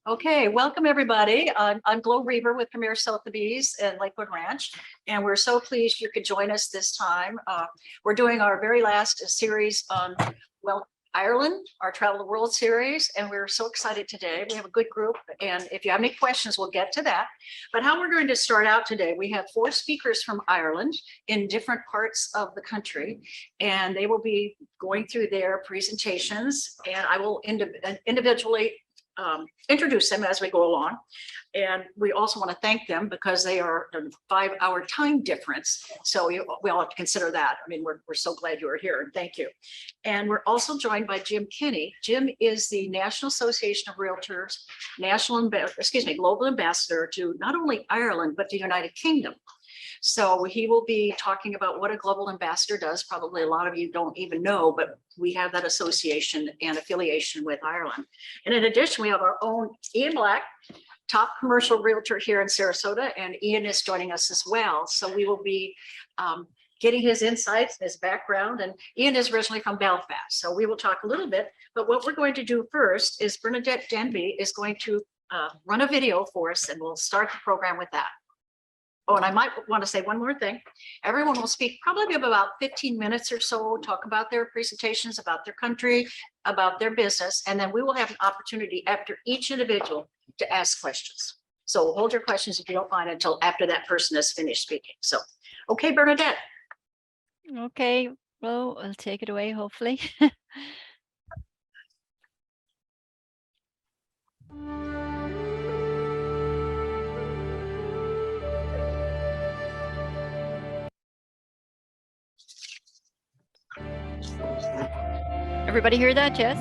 Okay, welcome everybody. I'm Glo Reaver with Premier Sotheby's and Lakewood Ranch, and we're so pleased you could join us this time. We're doing our very last series on, well, Ireland, our Travel the World series, and we're so excited today. We have a good group, and if you have any questions, we'll get to that. But how we're going to start out today, we have 4 speakers from Ireland in different parts of the country, and they will be going through their presentations, and I will individually introduce them as we go along. And we also want to thank them because they are a 5-hour time difference. So we all have to consider that. I mean, we're so glad you are here, and thank you. And we're also joined by Jim Kinney. Jim is the National Association of Realtors, Global Ambassador to not only Ireland, but the United Kingdom. So he will be talking about what a global ambassador does. Probably a lot of you don't even know, but we have that association and affiliation with Ireland. And in addition, we have our own Ian Black, top commercial realtor here in Sarasota, and Ian is joining us as well. So we will be getting his insights, his background, and Ian is originally from Belfast. So we will talk a little bit, but what we're going to do first is Bernadette Denby is going to run a video for us, and we'll start the program with that. Oh, and I might want to say one more thing. Everyone will speak probably about 15 minutes or so, talk about their presentations, about their country, about their business, and then we will have an opportunity after each individual to ask questions. So hold your questions if you don't mind until after that person has finished speaking. So, okay, Bernadette. Okay, well, I'll take it away, hopefully. Everybody hear that, yes?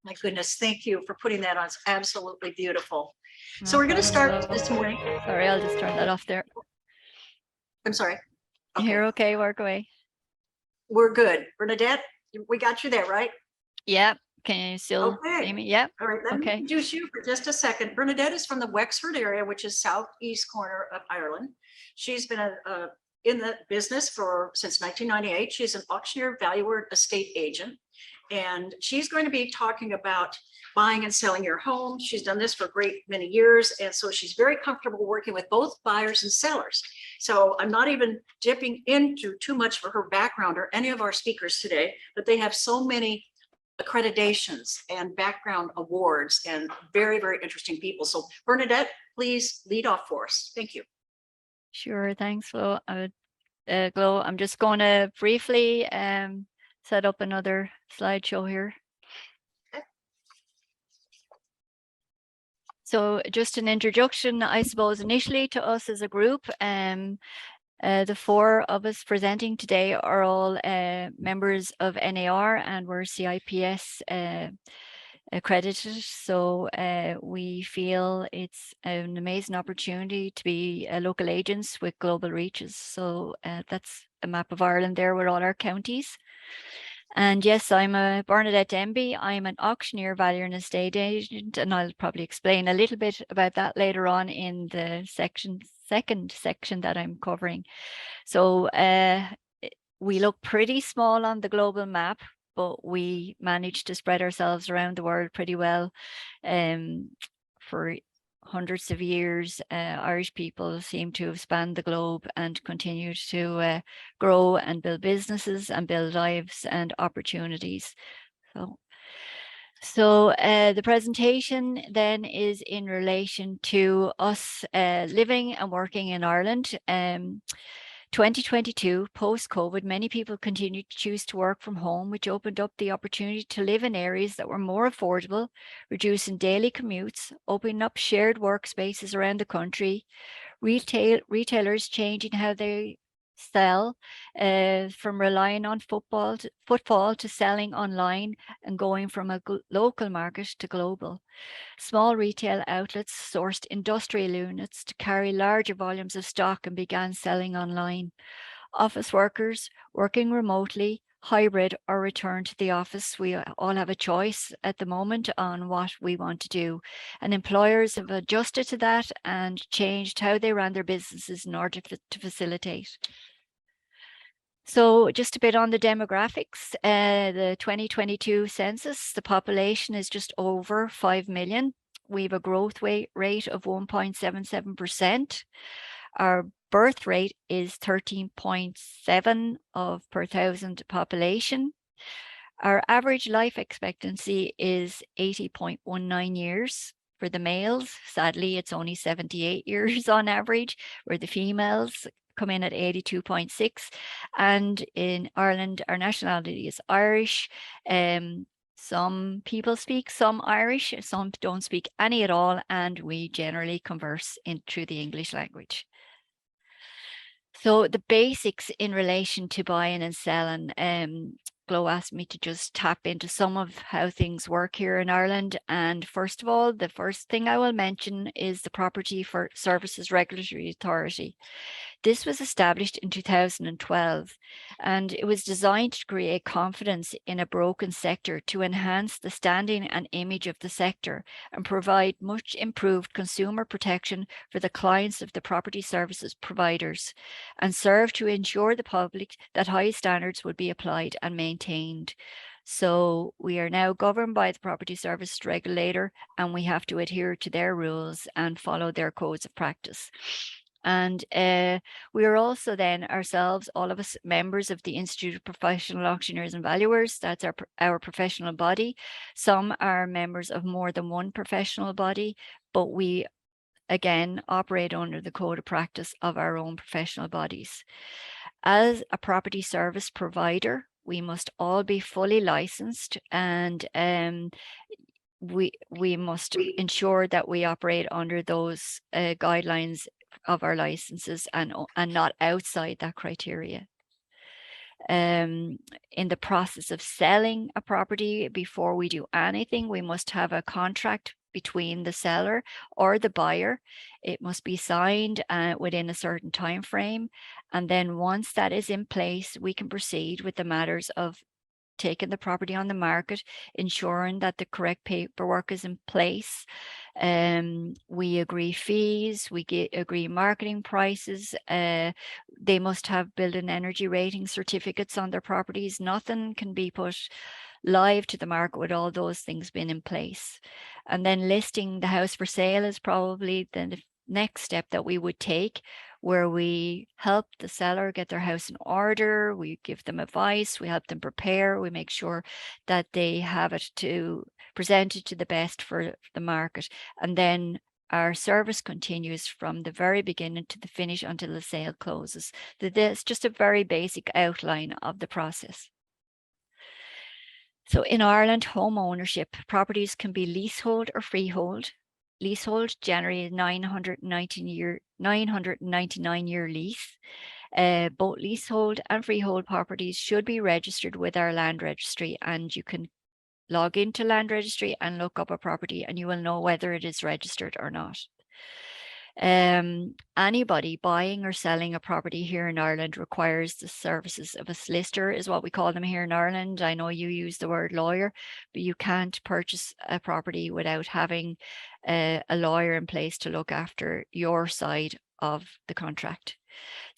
My goodness, thank you for putting that on. It's absolutely beautiful. So we're going to start this morning. Sorry, I'll just turn that off there. I'm sorry. Okay, You're okay, work away. we're good. Bernadette, we got you there, right? Yeah, can you still Okay. see me? Yeah, All right, let me okay. introduce you for just a second. Bernadette is from the Wexford area, which is southeast corner of Ireland. She's been in the business since 1998. She's an auctioneer, valuer, estate agent, and she's going to be talking about buying and selling your home. She's done this for a great many years, and so she's very comfortable working with both buyers and sellers. So I'm not even dipping into too much for her background or any of our speakers today, but they have so many accreditations and background awards and very, very interesting people. So Bernadette, please lead off for us. Thank you. Sure, thanks, Flo. Glo, I'm just going to briefly set up another slideshow here. Okay. So just an introduction, I suppose, initially to us as a group. The four of us presenting today are all members of NAR, and we're CIPS accredited. So we feel it's an amazing opportunity to be local agents with global reaches. So that's a map of Ireland there with all our counties. And yes, I'm a Bernadette Denby. I'm an auctioneer, valuer and estate agent, and I'll probably explain a little bit about that later on in the second section that I'm covering. So we look pretty small on the global map, but we managed to spread ourselves around the world pretty well. For hundreds of years, Irish people seem to have spanned the globe and continued to grow and build businesses and build lives and opportunities. So the presentation then is in relation to us living and working in Ireland. 2022, post-COVID, many people continued to choose to work from home, which opened up the opportunity to live in areas that were more affordable, reducing daily commutes, opening up shared workspaces around the country, retailers changing how they sell, from relying on footfall to selling online and going from a local market to global. Small retail outlets sourced industrial units to carry larger volumes of stock and began selling online. Office workers working remotely, hybrid, or return to the office. We all have a choice at the moment on what we want to do. And employers have adjusted to that and changed how they ran their businesses in order to facilitate. So just a bit on the demographics, the 2022 census, the population is just over 5 million. We have a growth rate of 1.77%. Our birth rate is 13.7 per 1,000 population. Our average life expectancy is 80.19 years for the males. Sadly, it's only 78 years on average, where the females come in at 82.6. And in Ireland, our nationality is Irish. Some people speak some Irish, some don't speak any at all, and we generally converse through the English language. So the basics in relation to buying and selling, Glo asked me to just tap into some of how things work here in Ireland. And first of all, the first thing I will mention is the Property Services Regulatory Authority. This was established in 2012, and it was designed to create confidence in a broken sector, to enhance the standing and image of the sector and provide much improved consumer protection for the clients of the property services providers, and serve to ensure the public that high standards would be applied and maintained. So we are now governed by the Property Service Regulator, and we have to adhere to their rules and follow their codes of practice. And we are also then ourselves, all of us, members of the Institute of Professional Auctioneers and Valuers. That's our professional body. Some are members of more than one professional body, but we again operate under the code of practice of our own professional bodies. As a property service provider, we must all be fully licensed, and we must ensure that we operate under those guidelines of our licenses and not outside that criteria. In the process of selling a property, before we do anything, we must have a contract between the seller or the buyer. It must be signed within a certain time frame. And then once that is in place, we can proceed with the matters of taking the property on the market, ensuring that the correct paperwork is in place. We agree fees, we agree marketing prices. They must have building energy rating certificates on their properties. Nothing can be put live to the market with all those things being in place. And then listing the house for sale is probably the next step that we would take, where we help the seller get their house in order, we give them advice, we help them prepare, we make sure that they have it to present it to the best for the market. And then our service continues from the very beginning to the finish until the sale closes. That's just a very basic outline of the process. So in Ireland, home ownership, properties can be leasehold or freehold. Leasehold, generally 999-year lease. Both leasehold and freehold properties should be registered with our land registry, and you can log into land registry and look up a property and you will know whether it is registered or not. Anybody buying or selling a property here in Ireland requires the services of a solicitor, is what we call them here in Ireland. I know you use the word lawyer, but you can't purchase a property without having a lawyer in place to look after your side of the contract.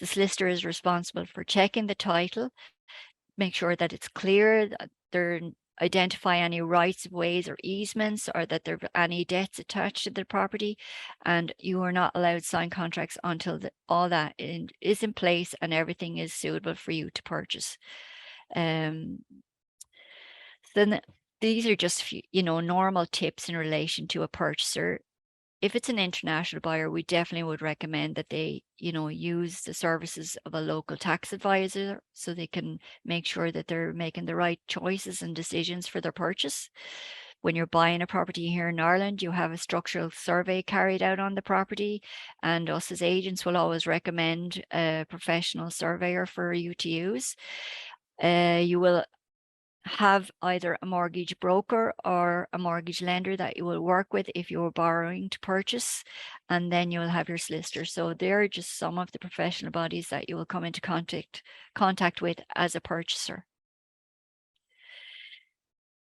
The solicitor is responsible for checking the title, make sure that it's clear, that they're identify any rights of ways or easements, or that there are any debts attached to the property, and you are not allowed to sign contracts until all that is in place and everything is suitable for you to purchase. Then these are just, normal tips in relation to a purchaser. If it's an international buyer, we definitely would recommend that they, use the services of a local tax advisor so they can make sure that they're making the right choices and decisions for their purchase. When you're buying a property here in Ireland, you have a structural survey carried out on the property, and us as agents will always recommend a professional surveyor for you to use. You will have either a mortgage broker or a mortgage lender that you will work with if you're borrowing to purchase, and then you'll have your solicitor. So they're just some of the professional bodies that you will come into contact with as a purchaser.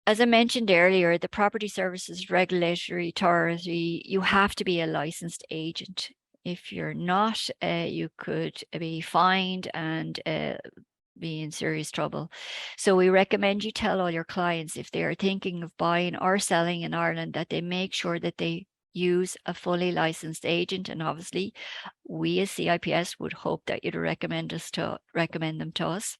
As I mentioned earlier, the Property Services Regulatory Authority, you have to be a licensed agent. If you're not, you could be fined and be in serious trouble. So we recommend you tell all your clients, if they are thinking of buying or selling in Ireland, that they make sure that they use a fully licensed agent. And obviously we as CIPS would hope that you'd recommend them to us.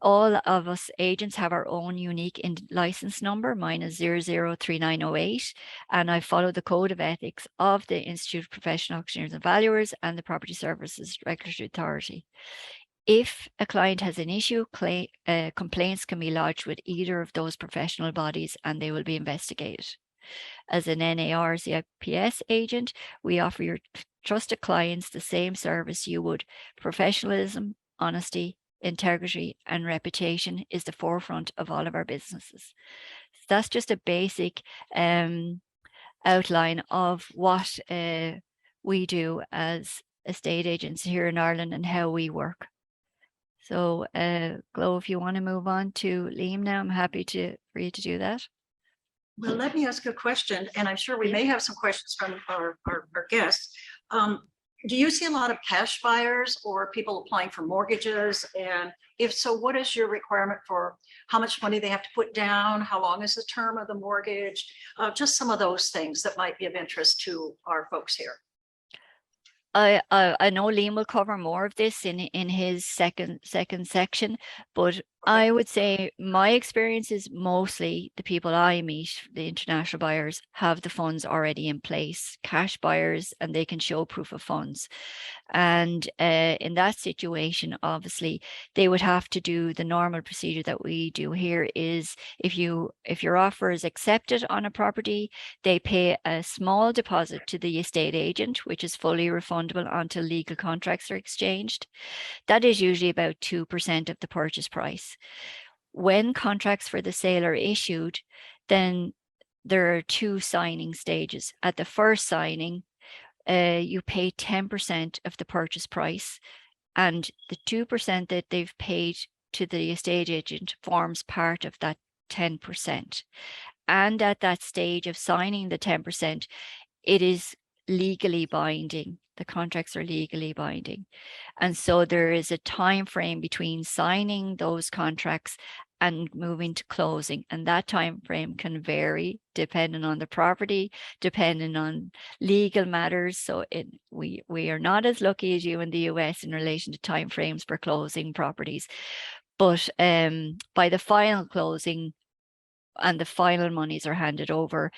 All of us agents have our own unique license number. Mine is 003908, and I follow the code of ethics of the Institute of Professional Auctioneers and Valuers and the Property Services Regulatory Authority. If a client has an issue, complaints can be lodged with either of those professional bodies and they will be investigated. As an NAR CIPS agent, we offer your trusted clients the same service you would. Professionalism, honesty, integrity, and reputation is the forefront of all of our businesses. So that's just a basic outline of what we do as estate agents here in Ireland and how we work. So, Glo, if you want to move on to Liam now, I'm happy for you to do that. Well, let me ask a question, and I'm sure we may have some questions from our guests. Do you see a lot of cash buyers or people applying for mortgages? And if so, what is your requirement for how much money they have to put down? How long is the term of the mortgage? Just some of those things that might be of interest to our folks here. I know Liam will cover more of this in his second section, but I would say my experience is mostly the people I meet, the international buyers, have the funds already in place, cash buyers, and they can show proof of funds. And in that situation, obviously, they would have to do the normal procedure that we do here is if your offer is accepted on a property, they pay a small deposit to the estate agent, which is fully refundable until legal contracts are exchanged. That is usually about 2% of the purchase price. When contracts for the sale are issued, then there are two signing stages. At the first signing, you pay 10% of the purchase price, and the 2% that they've paid to the estate agent forms part of that 10%. And at that stage of signing the 10%, it is legally binding. The contracts are legally binding. And so there is a time frame between signing those contracts and moving to closing. And that time frame can vary depending on the property, depending on legal matters. So we are not as lucky as you in the US in relation to time frames for closing properties. But by the final closing, and the final monies are handed over,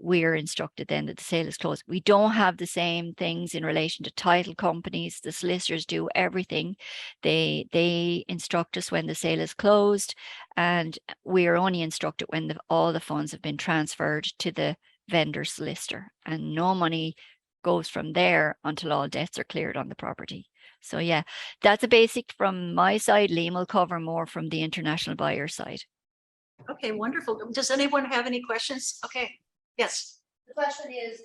we are instructed then that the sale is closed. We don't have the same things in relation to title companies. The solicitors do everything. They instruct us when the sale is closed, and we are only instructed when all the funds have been transferred to the vendor solicitor, and no money goes from there until all debts are cleared on the property. So yeah, that's a basic from my side. Liam will cover more from the international buyer side. Okay, wonderful. Does anyone have any questions? Okay, yes. The question is,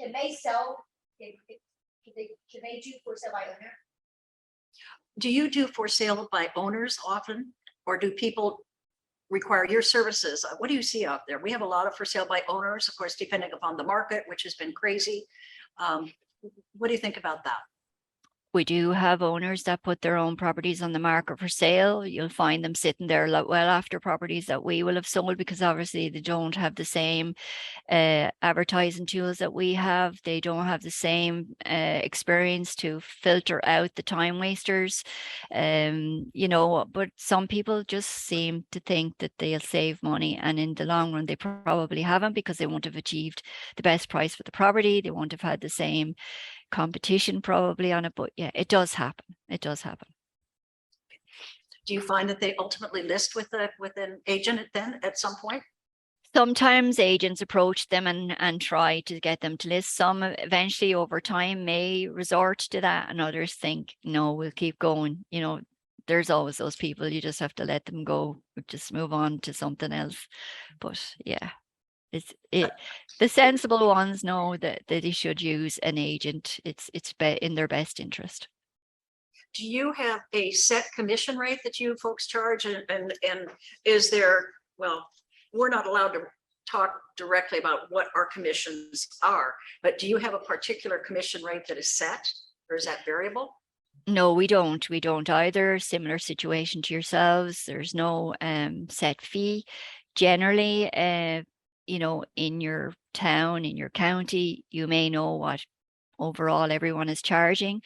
can they sell, can they do for sale by owner? Do you do for sale by owners often, or do people require your services? What do you see out there? We have a lot of for sale by owners, of course, depending upon the market, which has been crazy. What do you think about that? We do have owners that put their own properties on the market for sale. You'll find them sitting there well after properties that we will have sold, because obviously they don't have the same advertising tools that we have. They don't have the same experience to filter out the time wasters. You know, but some people just seem to think that they'll save money, and in the long run they probably haven't, because they won't have achieved the best price for the property. They won't have had the same competition probably on it. But yeah, it does happen. It does happen. Do you find that they ultimately list with an agent then at some point? Sometimes agents approach them and try to get them to list. Some eventually over time may resort to that, and others think, no, we'll keep going. You know, there's always those people, you just have to let them go, just move on to something else. But yeah, the sensible ones know that they should use an agent. It's in their best interest. Do you have a set commission rate that you folks charge, and is there, well, we're not allowed to talk directly about what our commissions are, but do you have a particular commission rate that is set, or is that variable? No, we don't. We don't either. Similar situation to yourselves. There's no set fee. Generally, you know, in your town, in your county, you may know what overall everyone is charging.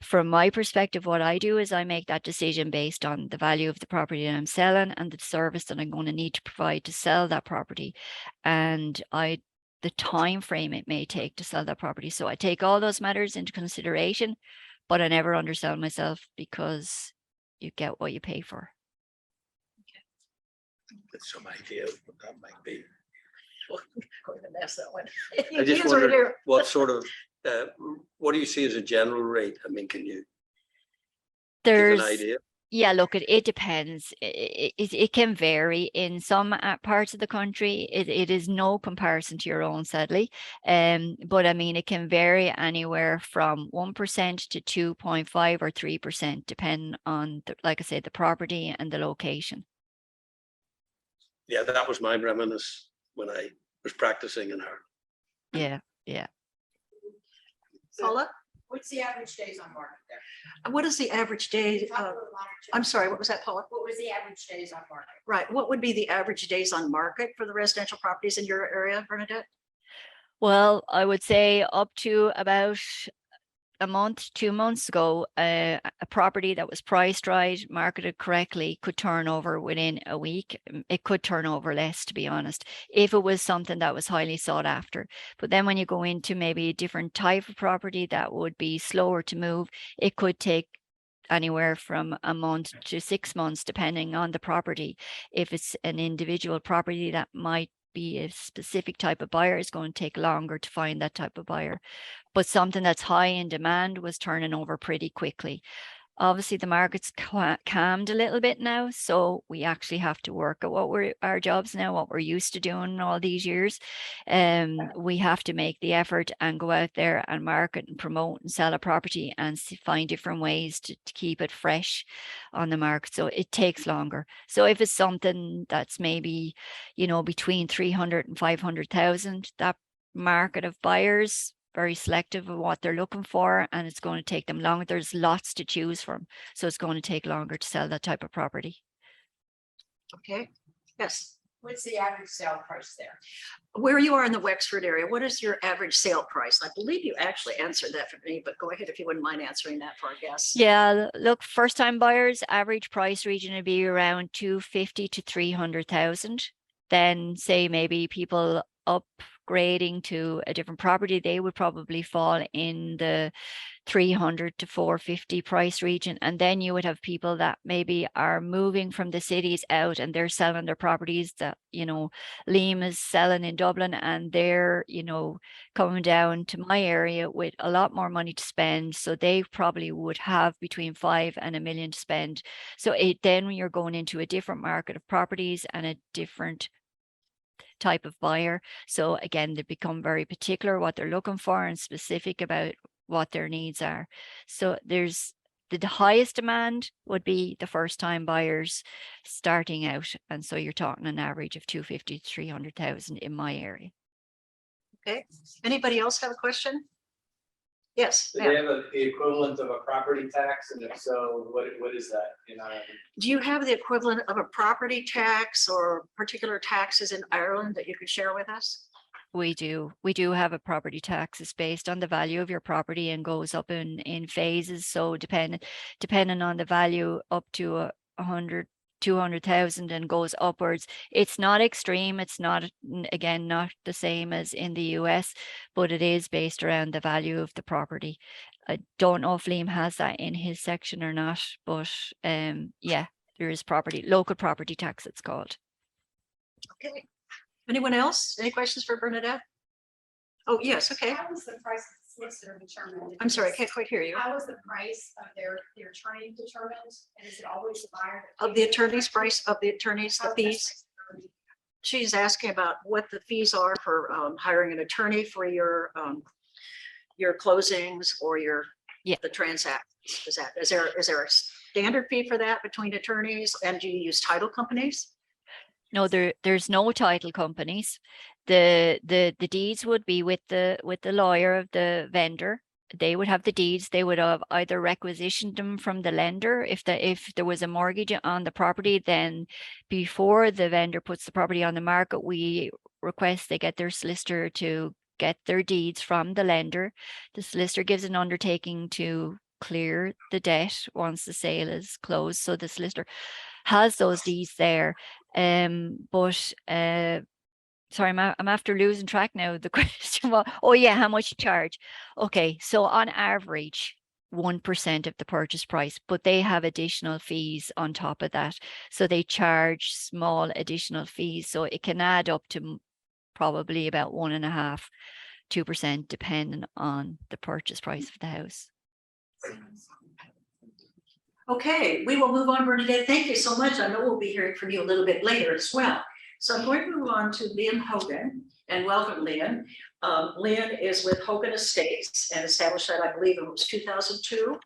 From my perspective, what I do is I make that decision based on the value of the property that I'm selling and the service that I'm going to need to provide to sell that property, and the time frame it may take to sell that property. So I take all those matters into consideration, but I never undersell myself, because you get what you pay for. Get some idea of what that might be. Going to mess that one. I just Hands right wondered here. what sort of, what do you see as a general rate? I mean, can you give There's an idea? Yeah, look, it depends. It can vary in some parts of the country. It is no comparison to your own, sadly. But I mean, it can vary anywhere from 1% to 2.5 or 3%, depending on, like I said, the property and the location. Yeah, that was my reminiscence when I was practicing in her. Yeah, yeah. Paula, What's the average days on market there? what is the average day? I'm sorry, what was that, Paula? What was the average days on market? Right, what would be the average days on market for the residential properties in your area, Bernadette? Well, I would say up to about a month, 2 months ago, a property that was priced right, marketed correctly, could turn over within a week. It could turn over less, to be honest, if it was something that was highly sought after. But then when you go into maybe a different type of property that would be slower to move, it could take anywhere from a month to 6 months, depending on the property. If it's an individual property that might be a specific type of buyer, it's going to take longer to find that type of buyer. But something that's high in demand was turning over pretty quickly. Obviously, the market's calmed a little bit now, so we actually have to work at our jobs now, what we're used to doing all these years. We have to make the effort and go out there and market and promote and sell a property and find different ways to keep it fresh on the market. So it takes longer. So if it's something that's maybe, between 300 and 500,000, that market of buyers, very selective of what they're looking for, and it's going to take them longer. There's lots to choose from, so it's going to take longer to sell that type of property. Okay, yes. What's the average sale price there? Where you are in the Wexford area, what is your average sale price? I believe you actually answered that for me, but go ahead if you wouldn't mind answering that for our guests. Yeah, look, first time buyers, average price region would be around 250 to 300,000. Then say maybe people upgrading to a different property, they would probably fall in the 300 to 450 price region. And then you would have people that maybe are moving from the cities out and they're selling their properties that, Liam is selling in Dublin, and they're, coming down to my area with a lot more money to spend. So they probably would have between 5 and 1 million to spend. So then you're going into a different market of properties and a different type of buyer. So again, they become very particular what they're looking for and specific about what their needs are. So there's the highest demand would be the first time buyers starting out. And so you're talking an average of 250 to 300,000 in my area. Okay, anybody else have a question? Yes, Do ma'am. they have the equivalent of a property tax, and if so, what is that in Ireland? Do you have the equivalent of a property tax or particular taxes in Ireland that you could share with us? We do have a property tax. It's based on the value of your property and goes up in phases. So depending on the value, up to 200,000 and goes upwards. It's not extreme. It's not, again, not the same as in the US, but it is based around the value of the property. I don't know if Liam has that in his section or not, but yeah, there is local property tax, it's called. Okay, anyone else? Any questions for Bernadette? Oh, yes, okay. How was the price of the solicitor determined? I'm sorry, I can't quite hear you. How was the price of their attorney determined? And is it always the buyer? Of the attorney's price, of the attorney's, the How's that fees? price? She's asking about what the fees are for hiring an attorney for your closings or the transactions. Is there a standard fee for that between attorneys, and do you use title companies? No, there's no title companies. The deeds would be with the lawyer of the vendor. They would have the deeds. They would have either requisitioned them from the lender. If there was a mortgage on the property, then before the vendor puts the property on the market, we request they get their solicitor to get their deeds from the lender. The solicitor gives an undertaking to clear the debt once the sale is closed. So the solicitor has those deeds there. Sorry, I'm after losing track now. The question was, oh yeah, how much you charge? Okay, so on average, 1% of the purchase price, but they have additional fees on top of that. So they charge small additional fees. So it can add up to probably about 1.5%, 2%, depending on the purchase price of the house. Okay, we will move on, Bernadette. Thank you so much. I know we'll be hearing from you a little bit later as well. So I'm going to move on to Liam Hogan, and welcome, Liam. Liam is with Hogan Estates and established that, I believe, it was 2002.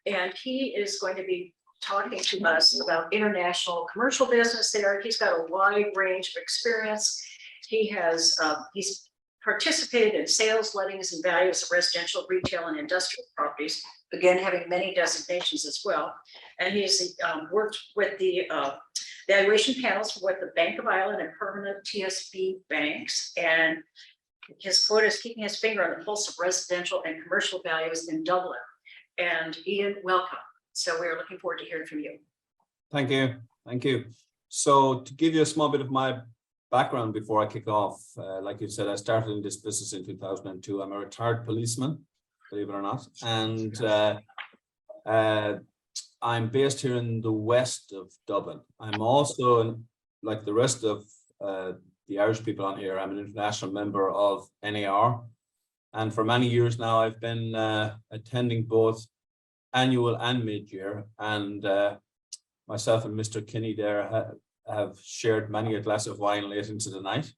And he is going to be talking to us about international commercial business there. He's got a wide range of experience. He's participated in sales, lettings, and values of residential, retail, and industrial properties, again, having many designations as well. And he's worked with the valuation panels for what the Bank of Ireland and permanent TSB banks. And His quote is keeping his finger on the pulse of residential and commercial values in Dublin. And Ian, welcome. So we're looking forward to hearing from you. Thank you. Thank you. So to give you a small bit of my background before I kick off, like you said, I started in this business in 2002. I'm a retired policeman, believe it or not. And I'm based here in the west of Dublin. I'm also, like the rest of the Irish people on here, I'm an international member of NAR. And for many years now, I've been attending both annual and mid-year. And myself and Mr. Kinney there have shared many a glass of wine late into the night.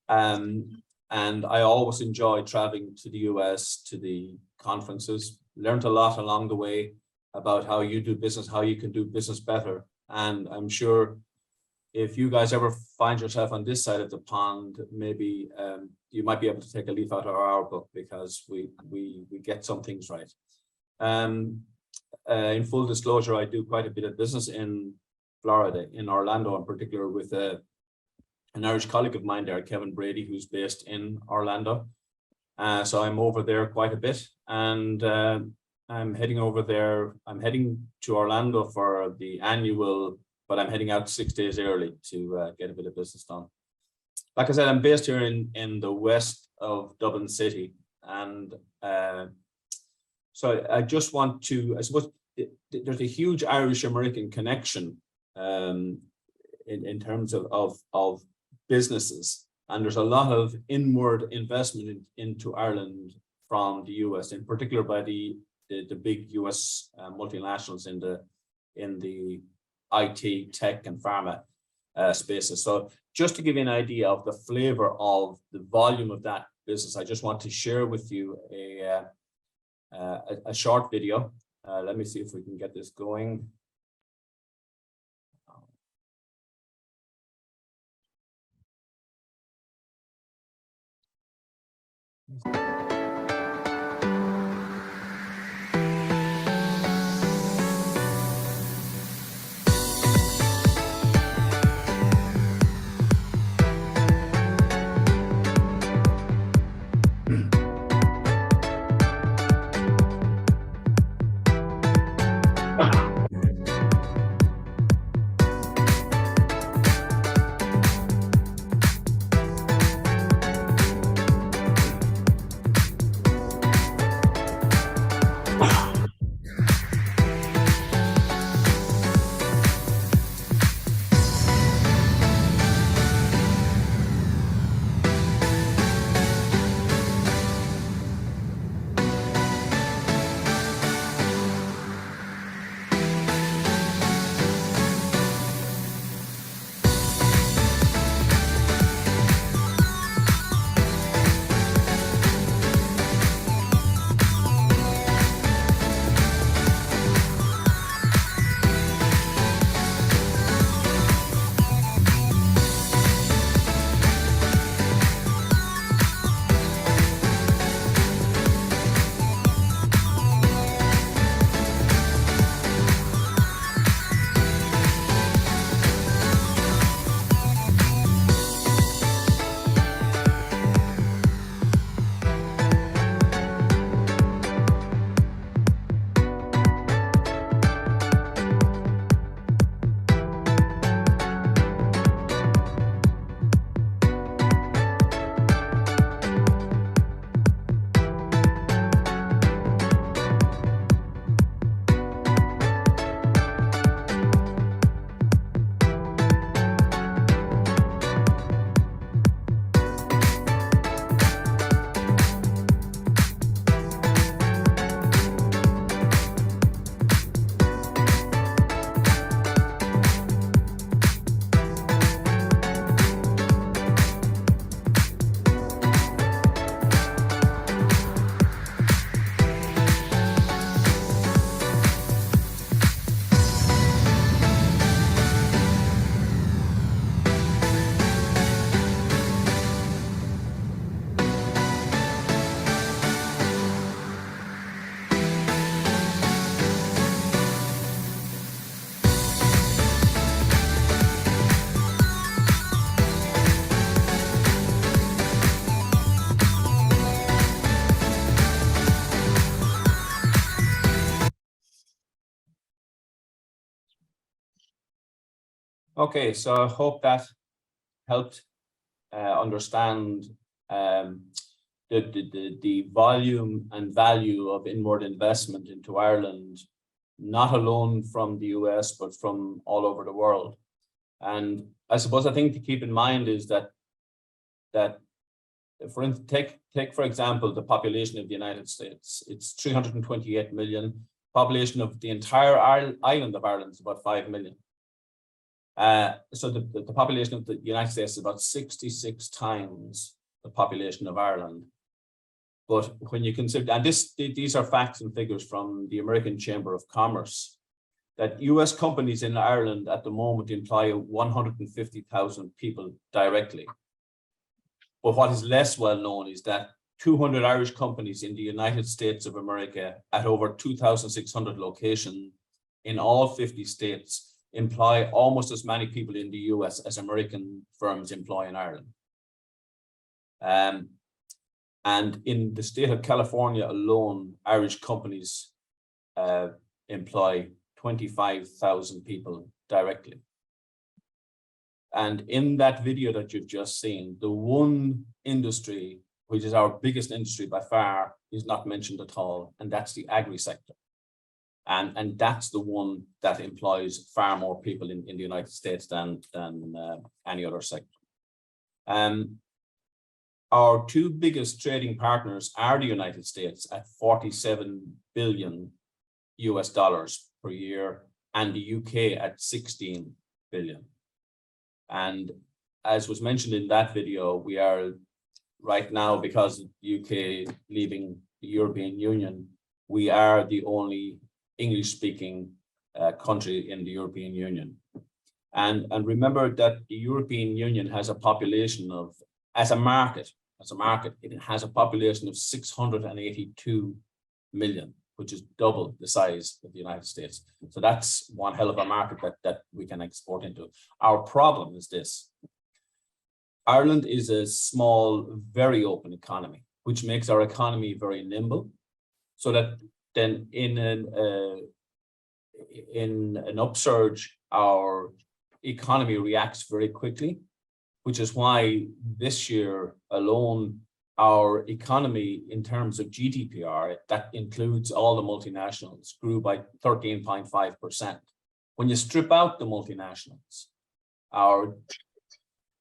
And I always enjoy traveling to the US, to the conferences, learned a lot along the way about how you do business, how you can do business better. And I'm sure if you guys ever find yourself on this side of the pond, maybe you might be able to take a leaf out of our book, because we get some things right. In full disclosure, I do quite a bit of business in Florida, in Orlando in particular, with an Irish colleague of mine there, Kevin Brady, who's based in Orlando. So I'm over there quite a bit, and I'm heading over there. I'm heading to Orlando for the annual, but I'm heading out 6 days early to get a bit of business done. Like I said, I'm based here in the west of Dublin City, and so I just want to, I suppose, there's a huge Irish-American connection in terms of businesses, and there's a lot of inward investment into Ireland from the US, in particular by the big US multinationals in the IT, tech, and pharma spaces. So just to give you an idea of the flavor of the volume of that business, I just want to share with you a short video. Let me see if we can get this going. Okay, so I hope that helped understand the volume and value of inward investment into Ireland, not alone from the US, but from all over the world. And I suppose a thing to keep in mind is that take for example the population of the United States. It's 328 million. Population of the entire island of Ireland is about 5 million. So the population of the United States is about 66 times the population of Ireland. But when you consider, and these are facts and figures from the American Chamber of Commerce, that US companies in Ireland at the moment employ 150,000 people directly. But what is less well known is that 200 Irish companies in the United States of America at over 2,600 locations in all 50 states employ almost as many people in the US as American firms employ in Ireland. And in the state of California alone, Irish companies employ 25,000 people directly. And in that video that you've just seen, the one industry, which is our biggest industry by far, is not mentioned at all, and that's the agri sector. And that's the one that employs far more people in the United States than any other sector. Our two biggest trading partners are the United States at $47 billion per year, and the UK at 16 billion. And as was mentioned in that video, we are right now, because of the UK leaving the European Union, we are the only English-speaking country in the European Union. And remember that the European Union has a population of, as a market, it has a population of 682 million, which is double the size of the United States. So that's one hell of a market that we can export into. Our problem is this: Ireland is a small, very open economy, which makes our economy very nimble, so that then in an upsurge, our economy reacts very quickly, which is why this year alone, our economy in terms of GDPR, that includes all the multinationals, grew by 13.5%. When you strip out the multinationals, our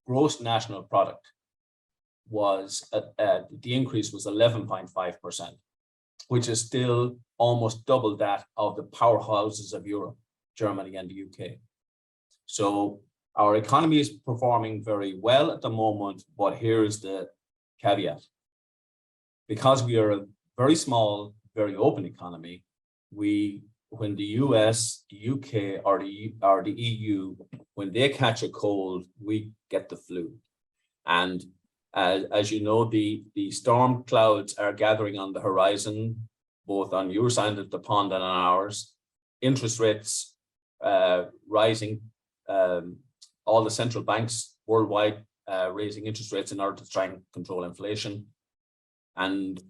gross national product was, the increase was 11.5%, which is still almost double that of the powerhouses of Europe, Germany and the UK. So our economy is performing very well at the moment, but here is the caveat. Because we are a very small, very open economy, when the US, the UK, or the EU, when they catch a cold, we get the flu. And as you know, the storm clouds are gathering on the horizon, both on your side of the pond and on ours. Interest rates rising. All the central banks worldwide raising interest rates in order to try and control inflation, and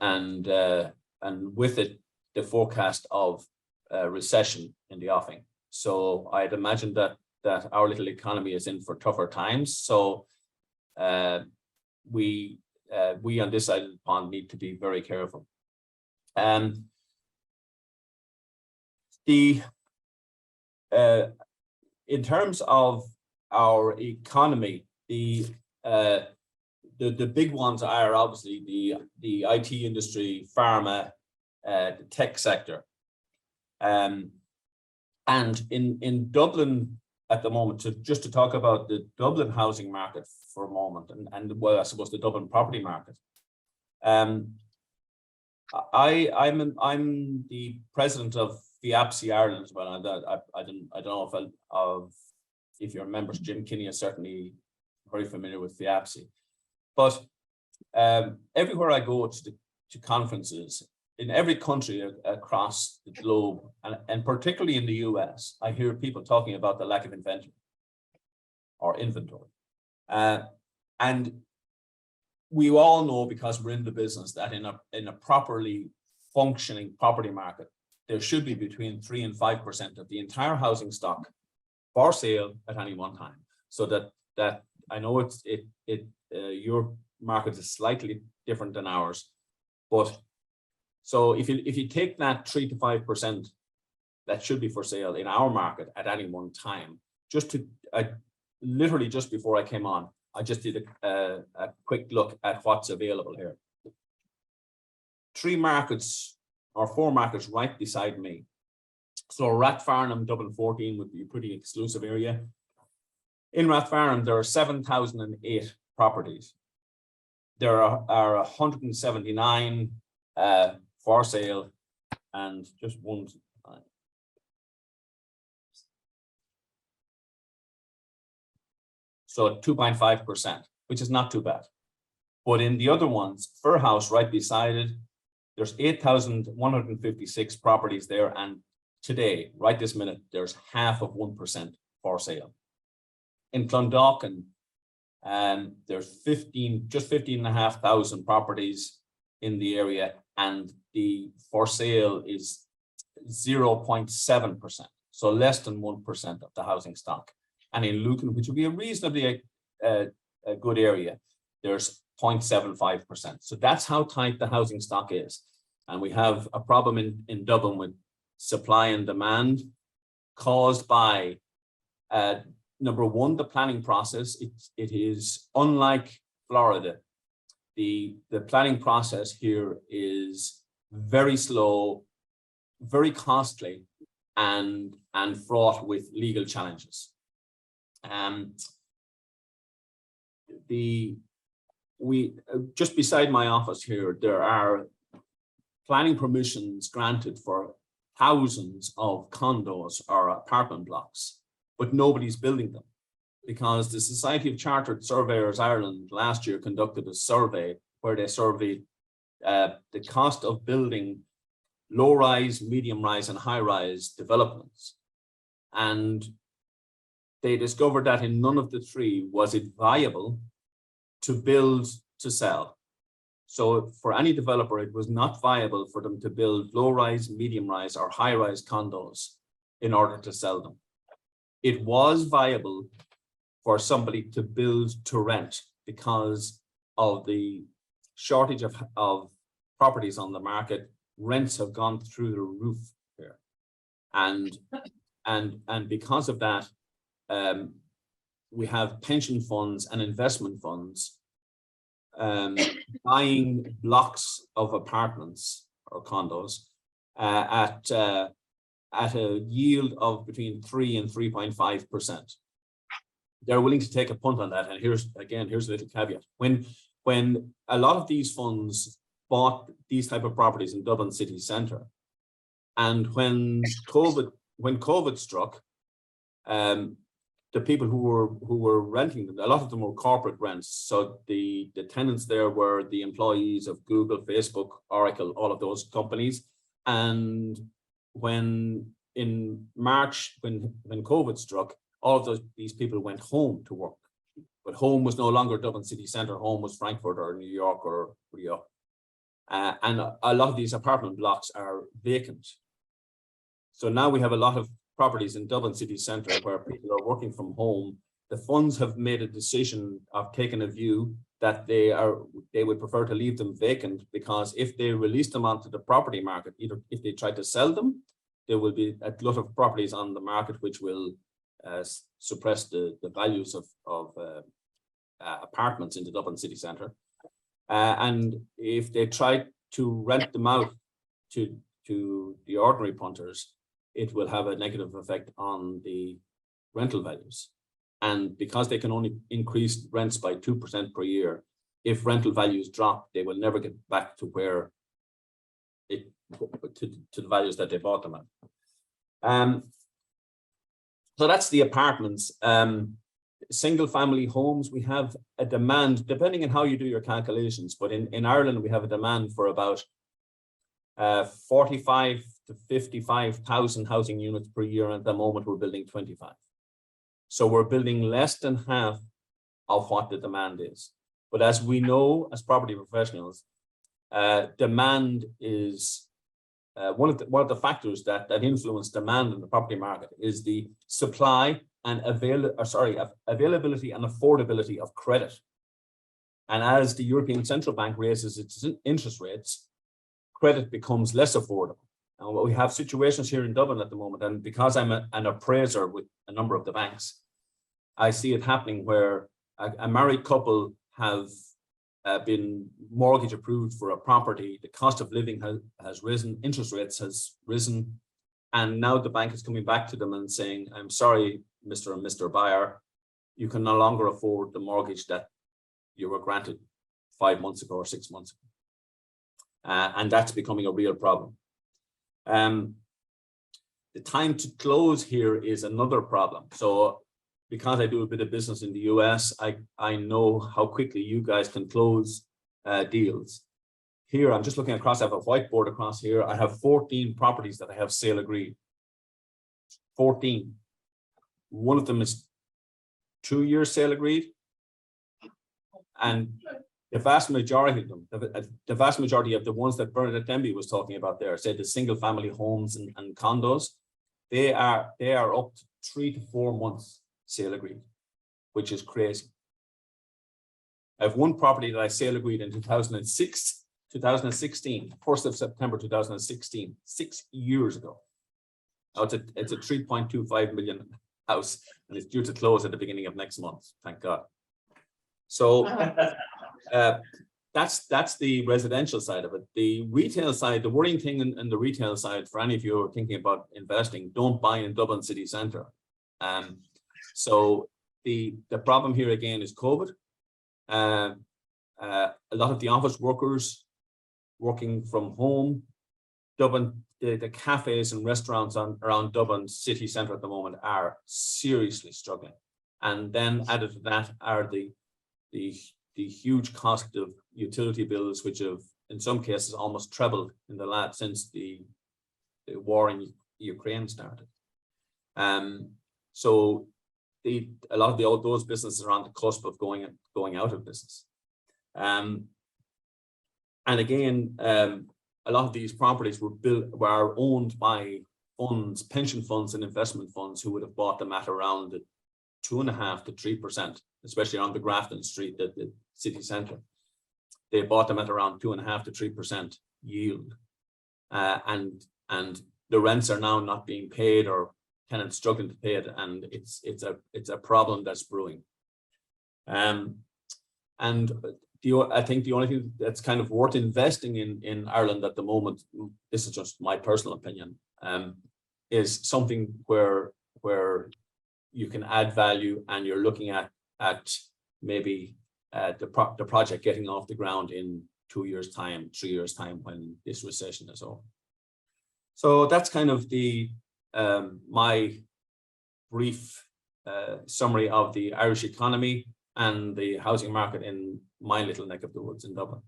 with it the forecast of recession in the offing. So I'd imagine that our little economy is in for tougher times. So we on this side of the pond need to be very careful. In terms of our economy, the big ones are obviously the IT industry, pharma, the tech sector. And in Dublin at the moment, just to talk about the Dublin housing market for a moment, and well, I suppose the Dublin property market. I'm the president of FIAPSI Ireland as well. I don't know if your members, Jim Kinney is certainly very familiar with FIAPSI. But everywhere I go to conferences, in every country across the globe, and particularly in the US, I hear people talking about the lack of inventory or inventory. And we all know, because we're in the business, that in a properly functioning property market, there should be between 3 and 5% of the entire housing stock for sale at any one time. so that I know your market is slightly different than ours, but so if you take that 3 to 5% that should be for sale in our market at any one time, literally just before I came on, I just did a quick look at what's available here. 3 markets or 4 markets right beside me. So Rathfarnham, Dublin 14 would be a pretty exclusive area. In Rathfarnham, there are 7,008 properties. There are 179 for sale, and just one. So 2.5%, which is not too bad. But in the other ones, Fir House right beside it, there's 8,156 properties there, and today, right this minute, there's 0.5% for sale. In Clondalkin, there's just 15,500 properties in the area, and the for sale is 0.7%, so less than 1% of the housing stock. And in Lucan, which would be a reasonably a good area, there's 0.75%. So that's how tight the housing stock is. And we have a problem in Dublin with supply and demand caused by, number one, the planning process. It is unlike Florida. The planning process here is very slow, very costly, and fraught with legal challenges. Just beside my office here, there are planning permissions granted for thousands of condos or apartment blocks, but nobody's building them because the Society of Chartered Surveyors Ireland last year conducted a survey where they surveyed the cost of building low-rise, medium-rise, and high-rise developments. And they discovered that in none of the 3 was it viable to build to sell. So for any developer, it was not viable for them to build low-rise, medium-rise, or high-rise condos in order to sell them. It was viable for somebody to build to rent because of the shortage of properties on the market. Rents have gone through the roof here. And because of that, we have pension funds and investment funds buying blocks of apartments or condos at a yield of between 3 and 3.5%. They're willing to take a punt on that. And here's a little caveat. When a lot of these funds bought these type of properties in Dublin city centre, and when COVID struck, the people who were renting them, a lot of them were corporate rents. So the tenants there were the employees of Google, Facebook, Oracle, all of those companies. And when in March, when COVID struck, all of these people went home to work. But home was no longer Dublin city centre. Home was Frankfurt or New York or Rio. And a lot of these apartment blocks are vacant. So now we have a lot of properties in Dublin city centre where people are working from home. The funds have made a decision of taking a view that they would prefer to leave them vacant, because if they release them onto the property market, either if they try to sell them, there will be a glut of properties on the market which will suppress the values of apartments in the Dublin city centre. And if they try to rent them out to the ordinary punters, it will have a negative effect on the rental values. And because they can only increase rents by 2% per year, if rental values drop, they will never get back to where to the values that they bought them at. So that's the apartments. Single family homes, we have a demand, depending on how you do your calculations, but in Ireland, we have a demand for about 45 to 55,000 housing units per year. At the moment, we're building 25. So we're building less than half of what the demand is. But as we know, as property professionals, demand is one of the factors that influence demand in the property market is the supply and availability and affordability of credit. And as the European Central Bank raises its interest rates, credit becomes less affordable. And we have situations here in Dublin at the moment, and because I'm an appraiser with a number of the banks, I see it happening where a married couple have been mortgage approved for a property. The cost of living has risen, interest rates has risen, and now the bank is coming back to them and saying, I'm sorry, Mr. and Mr. Buyer, you can no longer afford the mortgage that you were granted 5 months ago or 6 months ago. And that's becoming a real problem. The time to close here is another problem. So because I do a bit of business in the US, I know how quickly you guys can close deals. Here, I'm just looking across, I have a whiteboard across here. I have 14 properties that I have sale agreed. 14. One of them is 2 years sale agreed. And the vast majority of them, the vast majority of the ones that Bernadette Denby was talking about there, say the single family homes and condos, they are up to 3 to 4 months sale agreed, which is crazy. I have one property that I sale agreed in 2016, 1st of September 2016, 6 years ago. Now it's a 3.25 million house, and it's due to close at the beginning of next month. Thank God. So that's the residential side of it. The retail side, the worrying thing in the retail side, for any of you who are thinking about investing, don't buy in Dublin city centre. So the problem here again is COVID. A lot of the office workers working from home. Dublin, the cafes and restaurants around Dublin city centre at the moment are seriously struggling. And then added to that are the huge cost of utility bills, which have in some cases almost trebled in the last since the war in Ukraine started. So a lot of those businesses are on the cusp of going out of business. And again, a lot of these properties were owned by funds, pension funds and investment funds who would have bought them at around 2.5% to 3%, especially on the Grafton Street, the city centre. They bought them at around 2.5% to 3% yield. And the rents are now not being paid, or tenants struggling to pay it, and it's a problem that's brewing. And I think the only thing that's kind of worth investing in Ireland at the moment, this is just my personal opinion, is something where you can add value, and you're looking at maybe the project getting off the ground in 2 years' time, 3 years' time, when this recession is over. So that's kind of the my brief summary of the Irish economy and the housing market in my little neck of the woods in Dublin.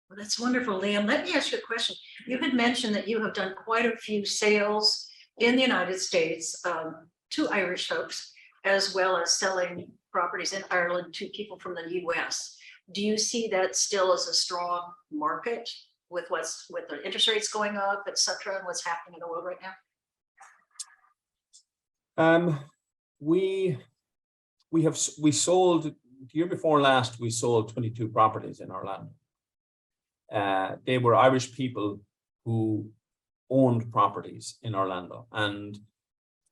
Well, that's wonderful, Liam. Let me ask you a question. You had mentioned that you have done quite a few sales in the United States to Irish folks, as well as selling properties in Ireland to people from the US. Do you see that still as a strong market with the interest rates going up, et cetera, and what's happening in the world right now? We sold the year before last. We sold 22 properties in Orlando. They were Irish people who owned properties in Orlando, and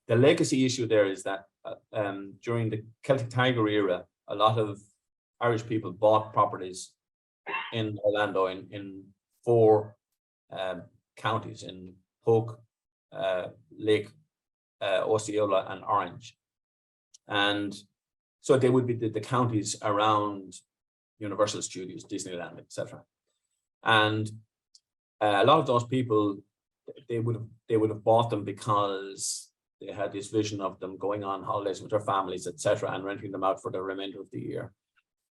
the legacy issue there is that during the Celtic Tiger era, a lot of Irish people bought properties in Orlando in 4 counties, in Polk, Lake, Osceola and Orange. And so they would be the counties around Universal Studios, Disneyland, etc. And a lot of those people, they would have bought them because they had this vision of them going on holidays with their families, etc., and renting them out for the remainder of the year.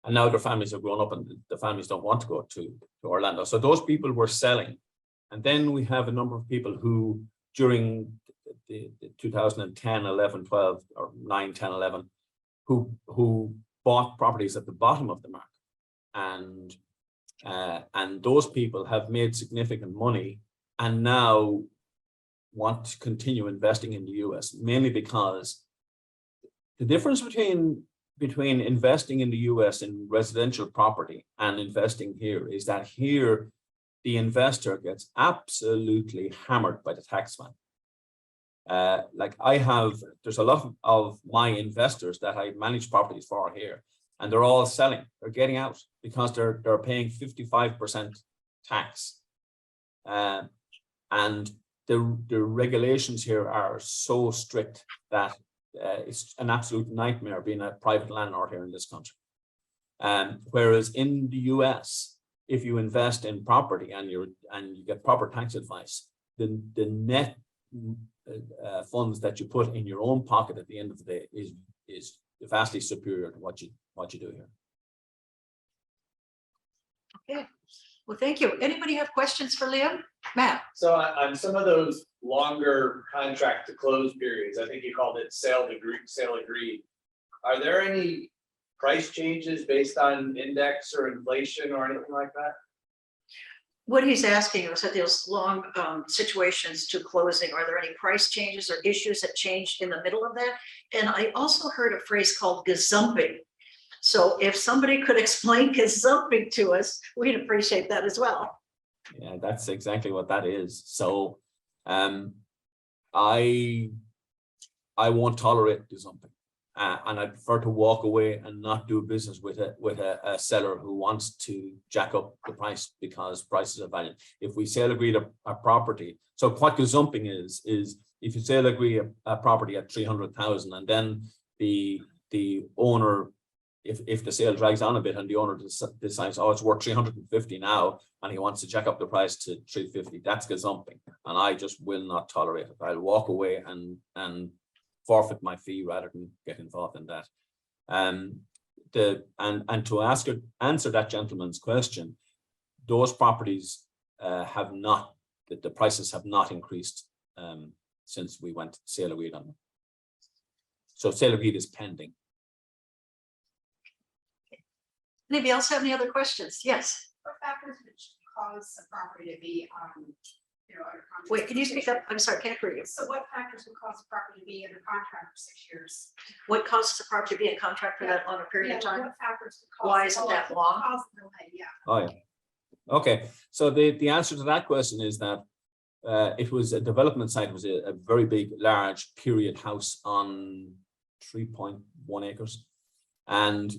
And now their families have grown up, and the families don't want to go to Orlando. So those people were selling. And then we have a number of people who, during the 2010, 11, 12, or 9, 10, 11, who bought properties at the bottom of the market. And those people have made significant money and now want to continue investing in the US, mainly because the difference between investing in the US in residential property and investing here is that here the investor gets absolutely hammered by the tax man. Like there's a lot of my investors that I manage properties for here, and they're all selling, they're getting out because they're paying 55% tax. And the regulations here are so strict that it's an absolute nightmare being a private landlord here in this country. Whereas in the US, if you invest in property and you get proper tax advice, the net funds that you put in your own pocket at the end of the day is vastly superior to what you do here. Okay, well, thank you. Anybody have questions for Liam? Matt? So on some of those longer contract to close periods, I think you called it sale agreed. Are there any price changes based on index or inflation or anything like that? What he's asking is that those long situations to closing, are there any price changes or issues that changed in the middle of that? And I also heard a phrase called gazumping. So if somebody could explain gazumping to us, we'd appreciate that as well. Yeah, that's exactly what that is. So I won't tolerate gazumping. And I prefer to walk away and not do business with a seller who wants to jack up the price because prices are valued. If we sale agree a property, so what gazumping is if you sale agree a property at 300,000 and then the owner, if the sale drags on a bit and the owner decides, oh, it's worth 350 now, and he wants to jack up the price to 350, that's gazumping, and I just will not tolerate it. I'll walk away and forfeit my fee rather than get involved in that. And to answer that gentleman's question, those properties have not, the prices have not increased since we went sale agreed on them. So sale agreed is pending. Anybody else have any other questions? Yes. What factors which cause a property to be under contract? Wait, can you speak up? I'm sorry, can't hear you. So what factors would cause a property to be under contract for 6 years? What causes a property to be in contract for that longer period of time? What factors would cause? Why is it that long? Cause the delay, yeah. Oh, yeah. Okay, so the answer to that question is that it was a development site, was a very big, large period house on 3.1 acres. And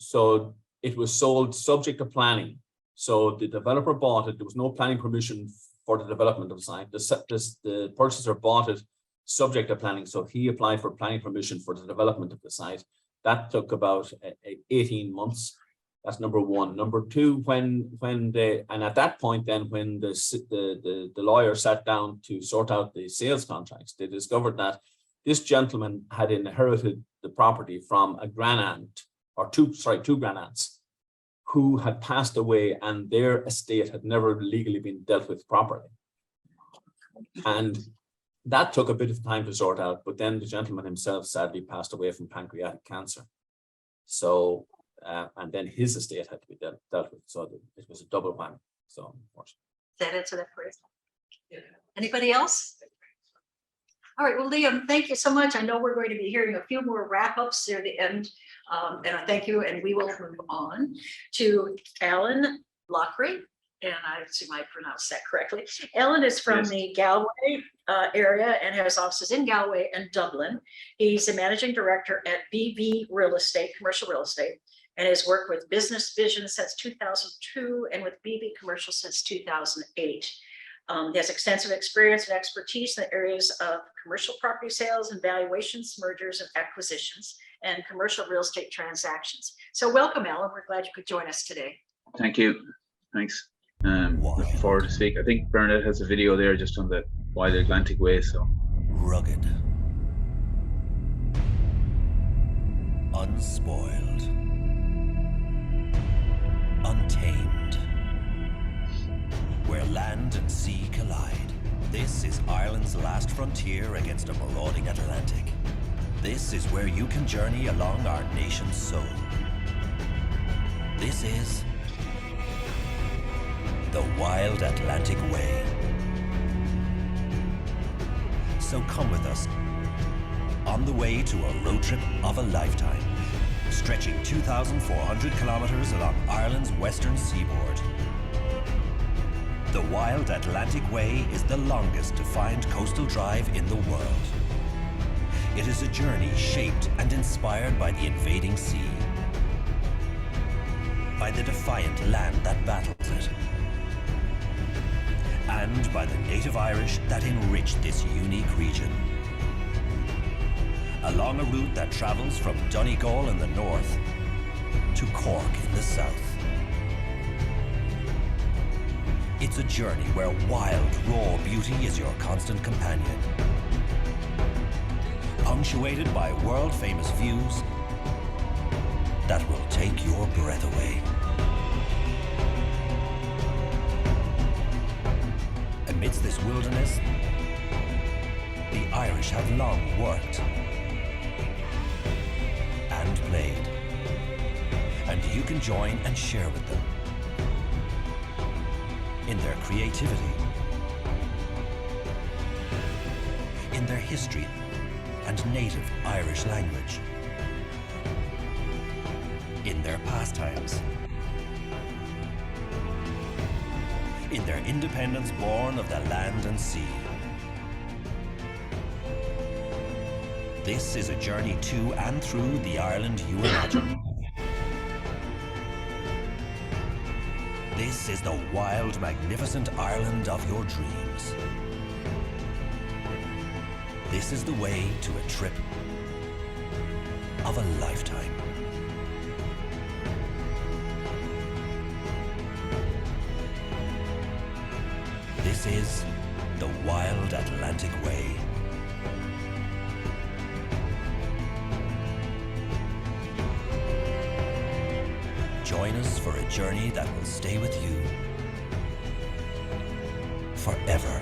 so it was sold subject to planning. So the developer bought it. There was no planning permission for the development of the site. The purchaser bought it subject to planning. So he applied for planning permission for the development of the site. That took about 18 months. That's number one. Number two, when at that point then, when the lawyer sat down to sort out the sales contracts, they discovered that this gentleman had inherited the property from a grandaunt, or two grandaunts, who had passed away, and their estate had never legally been dealt with properly. And that took a bit of time to sort out, but then the gentleman himself sadly passed away from pancreatic cancer. So, and then his estate had to be dealt with. So it was a double whammy. So, unfortunately. That answer that for you? Anybody else? All right, well, Liam, thank you so much. I know we're going to be hearing a few more wrap-ups near the end. And I thank you, and we will move on to Alan Lockery. And I assume I pronounced that correctly. Alan is from the Galway area and has offices in Galway and Dublin. He's a managing director at BB Real Estate, commercial real estate, and has worked with Business Vision since 2002 and with BB Commercial since 2008. He has extensive experience and expertise in the areas of commercial property sales and valuations, mergers and acquisitions, and commercial real estate transactions. So welcome, Alan. We're glad you could join us today. Thank you. Thanks. Looking forward to speak. I think Bernadette has a video there just on the Wild Atlantic Way. So rugged, unspoiled, untamed, where land and sea collide. This is Ireland's last frontier against a marauding Atlantic. This is where you can journey along our nation's soul. This is the Wild Atlantic Way. So come with us on the way to a road trip of a lifetime, stretching 2,400 kilometers along Ireland's western seaboard. The Wild Atlantic Way is the longest defined coastal drive in the world. It is a journey shaped and inspired by the invading sea, by the defiant land that battles it, and by the native Irish that enrich this unique region. Along a route that travels from Donegal in the north to Cork in the south. It's a journey where wild, raw beauty is your constant companion. Punctuated by world-famous views that will take your breath away. Amidst this wilderness, the Irish have long worked and played, and you can join and share with them in their creativity, in their history and native Irish language, in their pastimes, in their independence born of the land and sea. This is a journey to and through the Ireland you imagine. This is the wild, magnificent Ireland of your dreams. This is the way to a trip of a lifetime. This is the Wild Atlantic Way. Join us for a journey that will stay with you forever.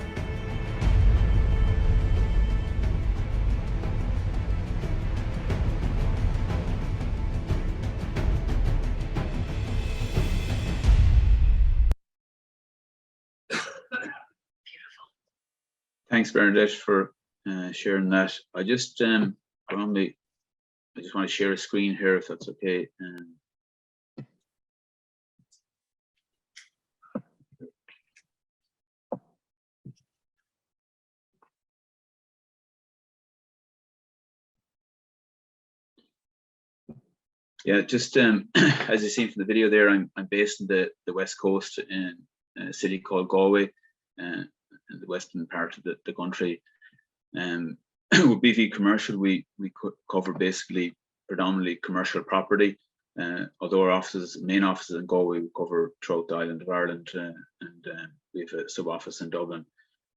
Thanks, Bernadette, for sharing that. I just want to share a screen here, if that's okay. Yeah, just as you've seen from the video there, I'm based in the west coast in a city called Galway, in the western part of the country. With BV Commercial, we cover basically predominantly commercial property. Although our main offices in Galway, we cover throughout the island of Ireland, and we have a sub office in Dublin.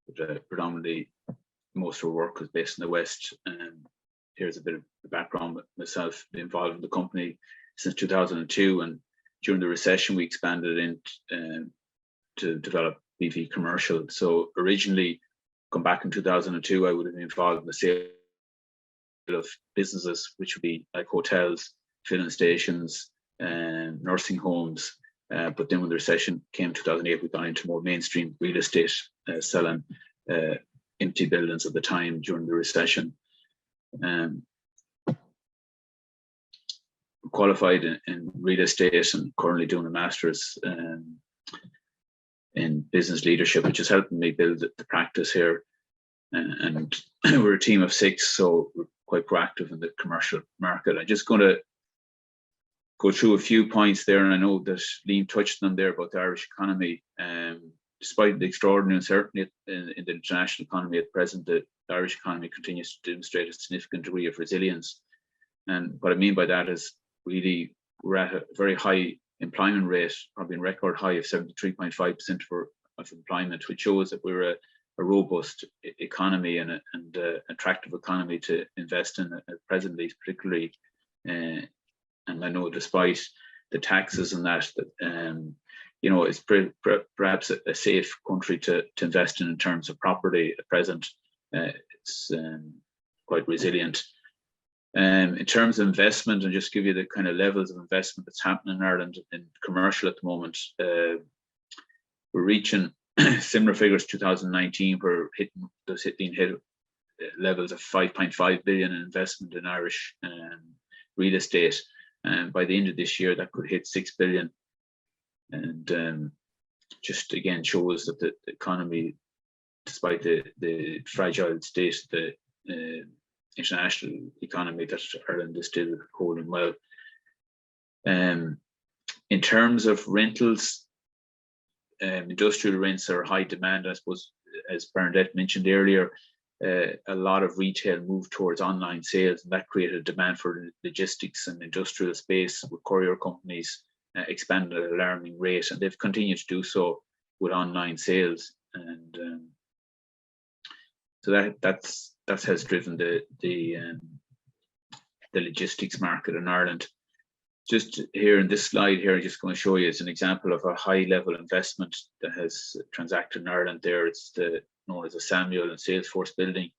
But predominantly, most of our work is based in the west. Here's a bit of the background. Myself, been involved in the company since 2002, and during the recession, we expanded to develop BV Commercial. So originally, come back in 2002, I would have been involved in the sale of businesses, which would be like hotels, filling stations, and nursing homes. But then when the recession came in 2008, we got into more mainstream real estate, selling empty buildings at the time during the recession. Qualified in real estate and currently doing a master's in business leadership, which is helping me build the practice here. And we're a team of 6, so we're quite proactive in the commercial market. I'm just going to go through a few points there, and I know that Liam touched on there about the Irish economy. Despite the extraordinary uncertainty in the international economy at present, the Irish economy continues to demonstrate a significant degree of resilience. And what I mean by that is really we're at a very high employment rate, probably a record high of 73.5% of employment, which shows that we're a robust economy and an attractive economy to invest in presently, particularly. And I know despite the taxes and that it's perhaps a safe country to invest in terms of property at present. It's quite resilient. In terms of investment, and just give you the kind of levels of investment that's happening in Ireland in commercial at the moment, we're reaching similar figures 2019, we're being hit levels of 5.5 billion in investment in Irish real estate. And by the end of this year, that could hit 6 billion. And just again shows that the economy, despite the fragile state of the international economy, that Ireland is still holding well. In terms of rentals, industrial rents are high demand. I suppose, as Bernadette mentioned earlier, a lot of retail moved towards online sales, and that created a demand for logistics and industrial space, with courier companies expanded at an alarming rate, and they've continued to do so with online sales. And so that has driven the logistics market in Ireland. Just here in this slide here, I'm just going to show you as an example of a high level investment that has transacted in Ireland there. It's known as the Samuel and Salesforce building,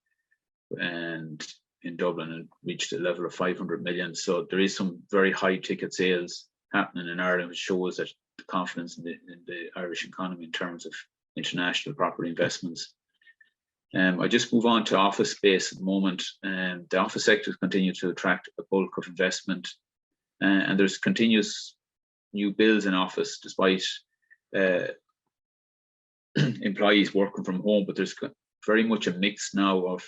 and in Dublin it reached a level of 500 million. So there is some very high ticket sales happening in Ireland, which shows that the confidence in the Irish economy in terms of international property investments. I just move on to office space at the moment. The office sector continues to attract a bulk of investment. And there's continuous new builds in office, despite employees working from home. But there's very much a mix now of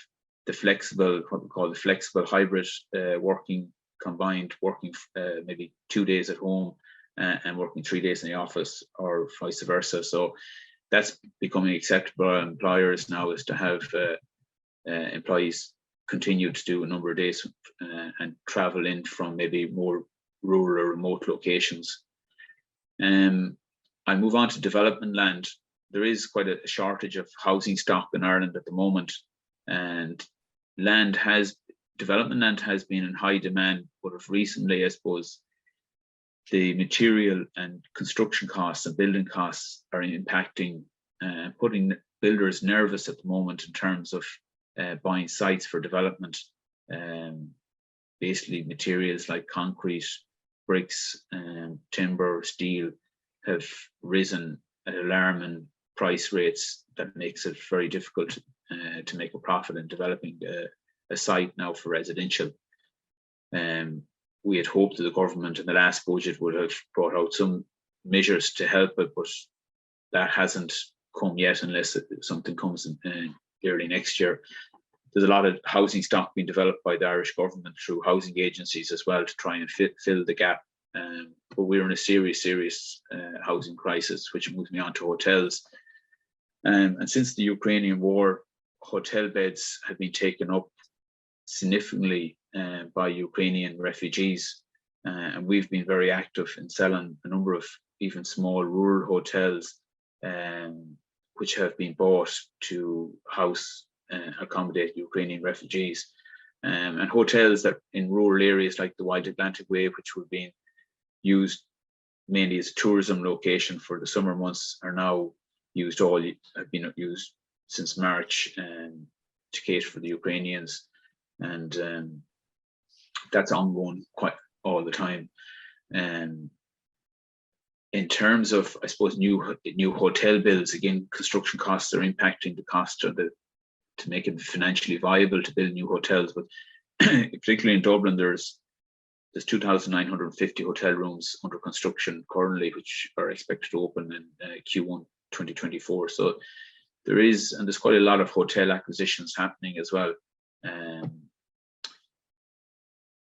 the flexible, what we call the flexible hybrid working, combined working maybe 2 days at home and working 3 days in the office, or vice versa. So that's becoming acceptable by employers now, is to have employees continue to do a number of days and travel in from maybe more rural or remote locations. I move on to development land. There is quite a shortage of housing stock in Ireland at the moment, and development land has been in high demand, but of recently, I suppose, the material and construction costs and building costs are impacting, putting builders nervous at the moment in terms of buying sites for development. Basically, materials like concrete, bricks, timber, steel have risen at alarming price rates that makes it very difficult to make a profit in developing a site now for residential. We had hoped that the government in the last budget would have brought out some measures to help it, but that hasn't come yet, unless something comes in early next year. There's a lot of housing stock being developed by the Irish government through housing agencies as well to try and fill the gap. But we're in a serious housing crisis, which moves me on to hotels. And since the Ukrainian war, hotel beds have been taken up significantly by Ukrainian refugees. And we've been very active in selling a number of even small rural hotels, which have been bought to accommodate Ukrainian refugees. And hotels that in rural areas like the Wide Atlantic Way, which were being used mainly as a tourism location for the summer months, are now have been used since March to cater for the Ukrainians. And that's ongoing quite all the time. In terms of, I suppose, new hotel builds, again, construction costs are impacting the cost of to make it financially viable to build new hotels. But particularly in Dublin, there's 2,950 hotel rooms under construction currently, which are expected to open in Q1 2024. So there's quite a lot of hotel acquisitions happening as well.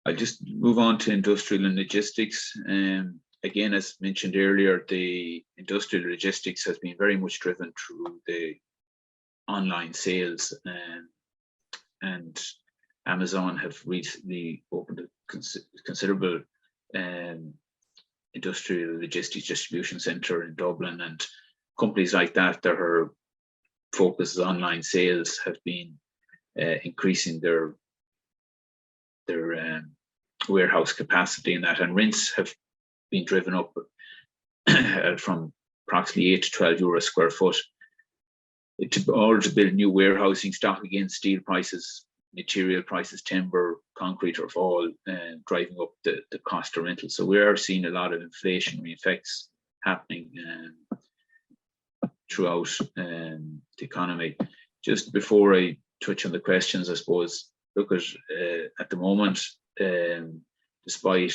I'll just move on to industrial and logistics. Again, as mentioned earlier, the industrial logistics has been very much driven through the online sales, and Amazon have recently opened a considerable industrial logistics distribution center in Dublin, and companies like that are focus on online sales have been increasing their warehouse capacity in that, and rents have been driven up from approximately 8 to 12 euro a square foot. In order to build new warehousing stock, again, steel prices, material prices, timber, concrete are all driving up the cost of rental. So we are seeing a lot of inflationary effects happening throughout the economy. Just before I touch on the questions, I suppose. Look at the moment, despite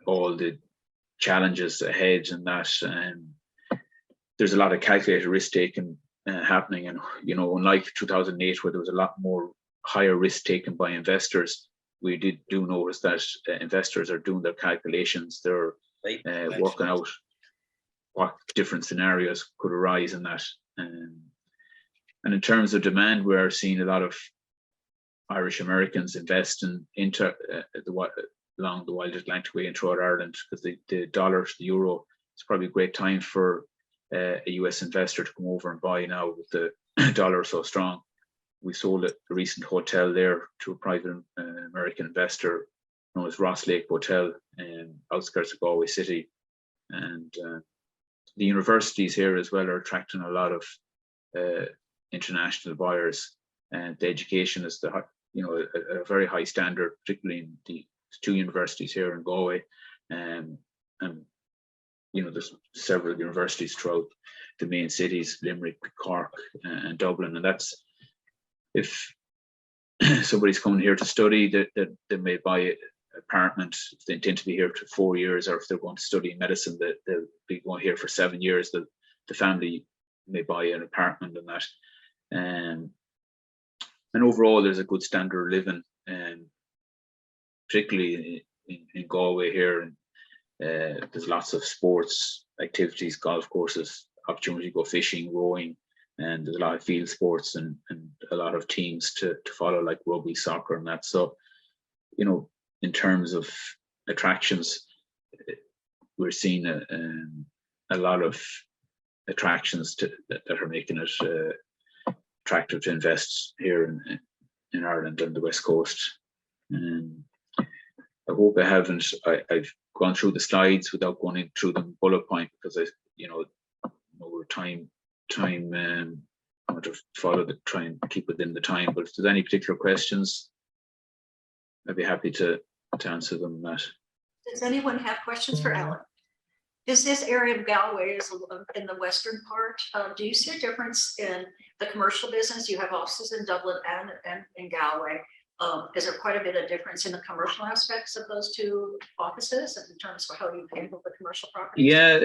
all the challenges ahead and that, there's a lot of calculated risk taking happening, and unlike 2008 where there was a lot more higher risk taken by investors, we do notice that investors are doing their calculations. They're working out what different scenarios could arise in that. And in terms of demand, we're seeing a lot of Irish Americans invest into along the Wild Atlantic Way and throughout Ireland, because the dollar to the euro, it's probably a great time for a US investor to come over and buy now with the dollar so strong. We sold a recent hotel there to a private American investor known as Ross Lake Hotel in outskirts of Galway City. And the universities here as well are attracting a lot of international buyers, and the education is a very high standard, particularly in the 2 universities here in Galway, and there's several universities throughout the main cities, Limerick, Cork, and Dublin. And that's, if somebody's coming here to study, that they may buy an apartment if they intend to be here for 4 years, or if they're going to study medicine, that they'll be going here for 7 years. The family may buy an apartment and that. And overall, there's a good standard of living, particularly in Galway here. And there's lots of sports activities, golf courses, opportunity to go fishing, rowing, and there's a lot of field sports and a lot of teams to follow, like rugby, soccer, and that. So, in terms of attractions, we're seeing a lot of attractions that are making it attractive to invest here in Ireland and the West Coast. And I hope I've gone through the slides without going through them bullet point, because we're time I want to try and keep within the time. But if there's any particular questions, I'd be happy to answer them. Does anyone have questions for Alan? This area of Galway is in the western part. Do you see a difference in the commercial business? You have offices in Dublin and in Galway. Is there quite a bit of difference in the commercial aspects of those 2 offices in terms of how you handle the commercial properties? Yeah,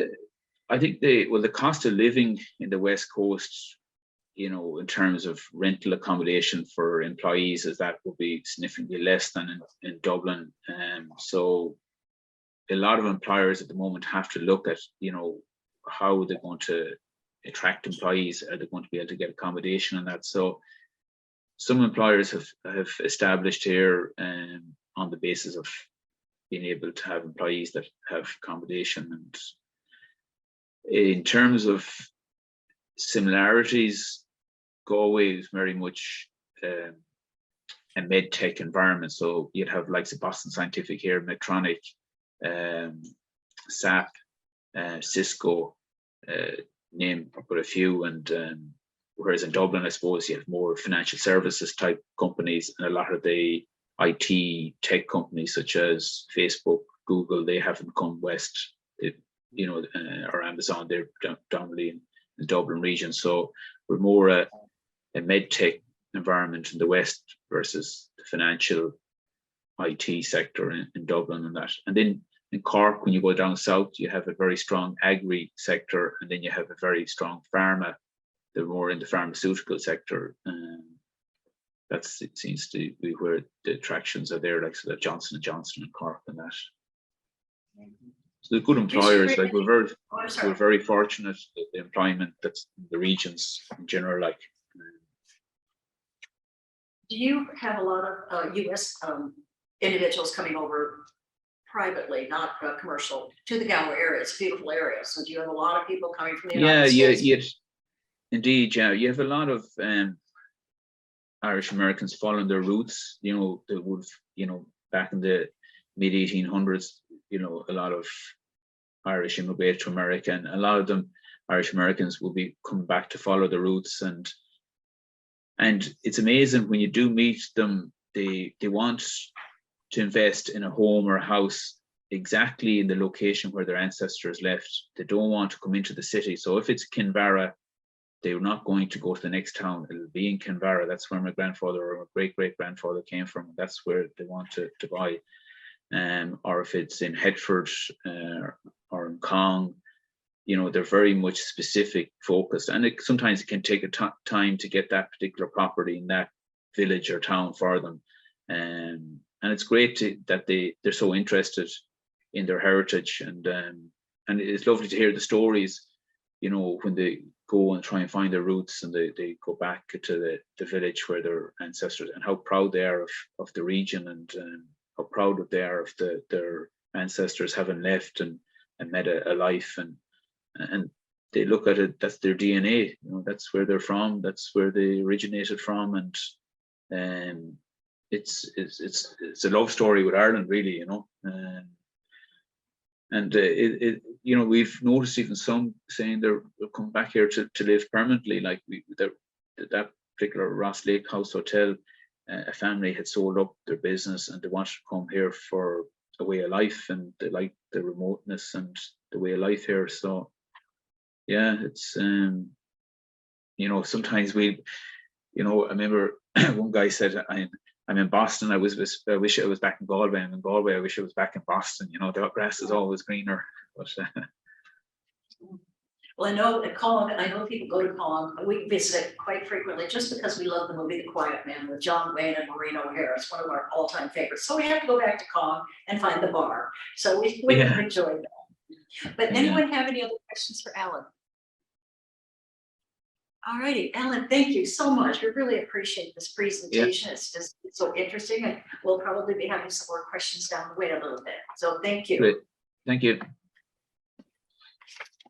I think the cost of living in the West Coast, in terms of rental accommodation for employees, that will be significantly less than in Dublin. So a lot of employers at the moment have to look at, how they're going to attract employees. Are they going to be able to get accommodation and that? So some employers have established here on the basis of being able to have employees that have accommodation. And in terms of similarities, Galway is very much a med tech environment. So you'd have likes of Boston Scientific here, Medtronic, SAP, Cisco, name but a few. And whereas in Dublin, I suppose you have more financial services type companies, and a lot of the IT tech companies such as Facebook, Google, they haven't come west, or Amazon, they're dominantly in the Dublin region. So we're more a med tech environment in the west versus the financial IT sector in Dublin and that. And then in Cork, when you go down south, you have a very strong agri sector, and then you have a very strong pharma. They're more in the pharmaceutical sector. It seems to be where the attractions are there, like so that Johnson & Johnson in Cork and that. So the good employers, like we're very fortunate that the employment that's in the regions in general, like. Do you have a lot of US individuals coming over privately, not commercial, to the Galway area? It's a beautiful area. So do you have a lot of people coming from the United States? Indeed, yeah. You have a lot of Irish Americans following their roots. They would, back in the mid 1800s, a lot of Irish immigrated to America, and a lot of them, Irish Americans, will be coming back to follow the roots. And it's amazing when you do meet them, they want to invest in a home or a house exactly in the location where their ancestors left. They don't want to come into the city. So if it's Kinvara, they were not going to go to the next town. It'll be in Kinvara. That's where my grandfather or my great-great-grandfather came from. That's where they want to buy. Or if it's in Headford or in Cong, you know, they're very much specific focused. And sometimes it can take a time to get that particular property in that village or town for them. And it's great that they're so interested in their heritage. And it's lovely to hear the stories, you know, when they go and try and find their roots and they go back to the village where their ancestors, and how proud they are of the region, and how proud they are of their ancestors having left and made a life, and they look at it, that's their DNA, you know, that's where they're from, that's where they originated from. And it's a love story with Ireland, really, you know. And you know, we've noticed even some saying they'll come back here to live permanently, like that particular Ross Lake House Hotel, a family had sold up their business and they wanted to come here for a way of life, and they like the remoteness and the way of life here. So yeah, it's you know, sometimes I remember one guy said, I'm in Boston. I wish I was back in Galway. I'm in Galway. I wish I was back in Boston. You know, the grass is always greener. But Well, I know at Cong, I know people go to Cong, we visit it quite frequently just because we love the movie The Quiet Man with John Wayne and Maureen O'Hara. It's one of our all-time favorites. So we have to go back to Cong and find the bar. So we Yeah. enjoy that. But Yeah. anyone have any other questions for Alan? All righty, Alan, thank you so much. We really appreciate this presentation. It's just so interesting, and we'll probably be having some more questions down the way a little bit. So thank you. Great. Thank you.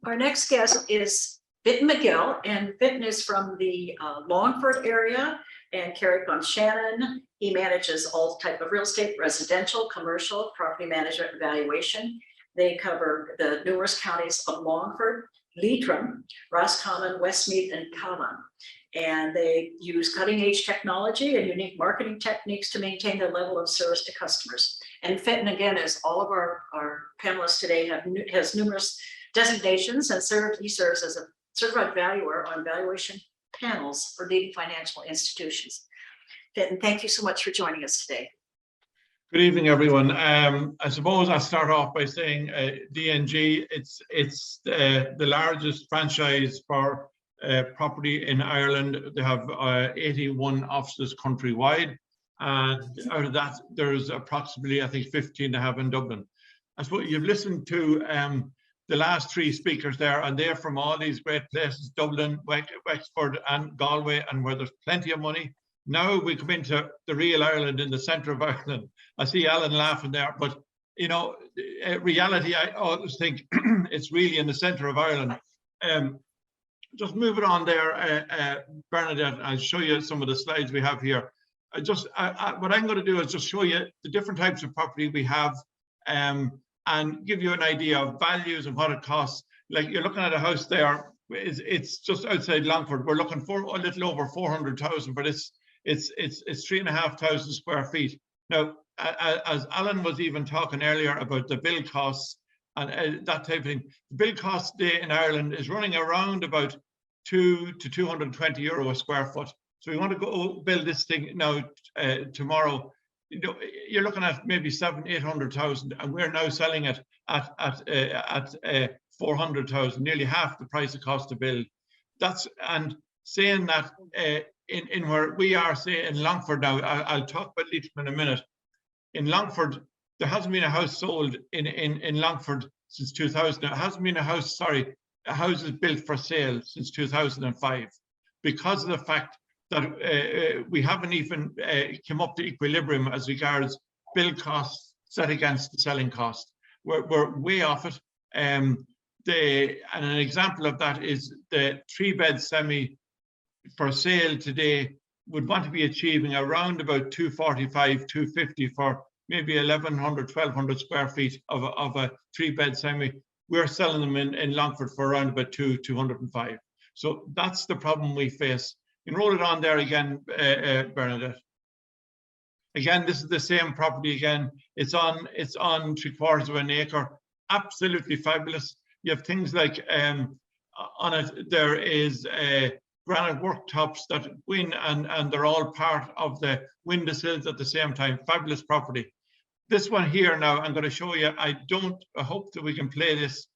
Our next guest is Vinton McGill, and Vinton is from the Longford area and Carrick-on-Shannon. He manages all type of real estate, residential, commercial, property management, and valuation. They cover the numerous counties of Longford, Leitrim, Roscommon, Westmeath, and Cavan. And they use cutting-edge technology and unique marketing techniques to maintain their level of service to customers. And Vinton, again, as all of our panelists today has numerous designations, and he serves as a certified valuer on valuation panels for leading financial institutions. Vinton, thank you so much for joining us today. Good evening, everyone. I suppose I'll start off by saying DNG, it's the largest franchise for property in Ireland. They have 81 offices countrywide, and out of that, there's approximately, I think, 15 to have in Dublin. I suppose you've listened to the last three speakers there, and they're from all these great places, Dublin, Wexford, and Galway, and where there's plenty of money. Now we come into the real Ireland, in the centre of Ireland. I see Alan laughing there, but you know, reality, I always think it's really in the centre of Ireland. Just moving on there, Bernadette, I'll show you some of the slides we have here. What I'm going to do is just show you the different types of property we have, and give you an idea of values and what it costs. Like you're looking at a house there, it's just outside Longford. We're looking for a little over 400,000, but it's 3,500 square feet. Now, as Alan was even talking earlier about the build costs and that type of thing, the build cost today in Ireland is running around about 2 to 220 euro a square foot. So we want to go build this thing now tomorrow. You know, you're looking at maybe 700,000-800,000, and we're now selling it at 400,000, nearly half the price it costs to build. And saying that in where we are, say in Longford now, I'll talk about Leitrim in a minute. In Longford, there hasn't been a house sold in Longford since 2000. There hasn't been houses built for sale since 2005, because of the fact that we haven't even come up to equilibrium as regards build costs set against the selling cost. We're way off it. And an example of that is the 3-bed semi for sale today would want to be achieving around about 245, 250 for maybe 1,100, 1,200 square feet of a 3-bed semi. We're selling them in Longford for around about 205. So that's the problem we face. You can roll it on there again, Bernadette. Again, this is the same property again. It's on 3/4 of an acre. Absolutely fabulous. You have things like on it, there is granite worktops that go in, and they're all part of the windowsills at the same time. Fabulous property. This one here now, I'm going to show you. I hope that we can play this.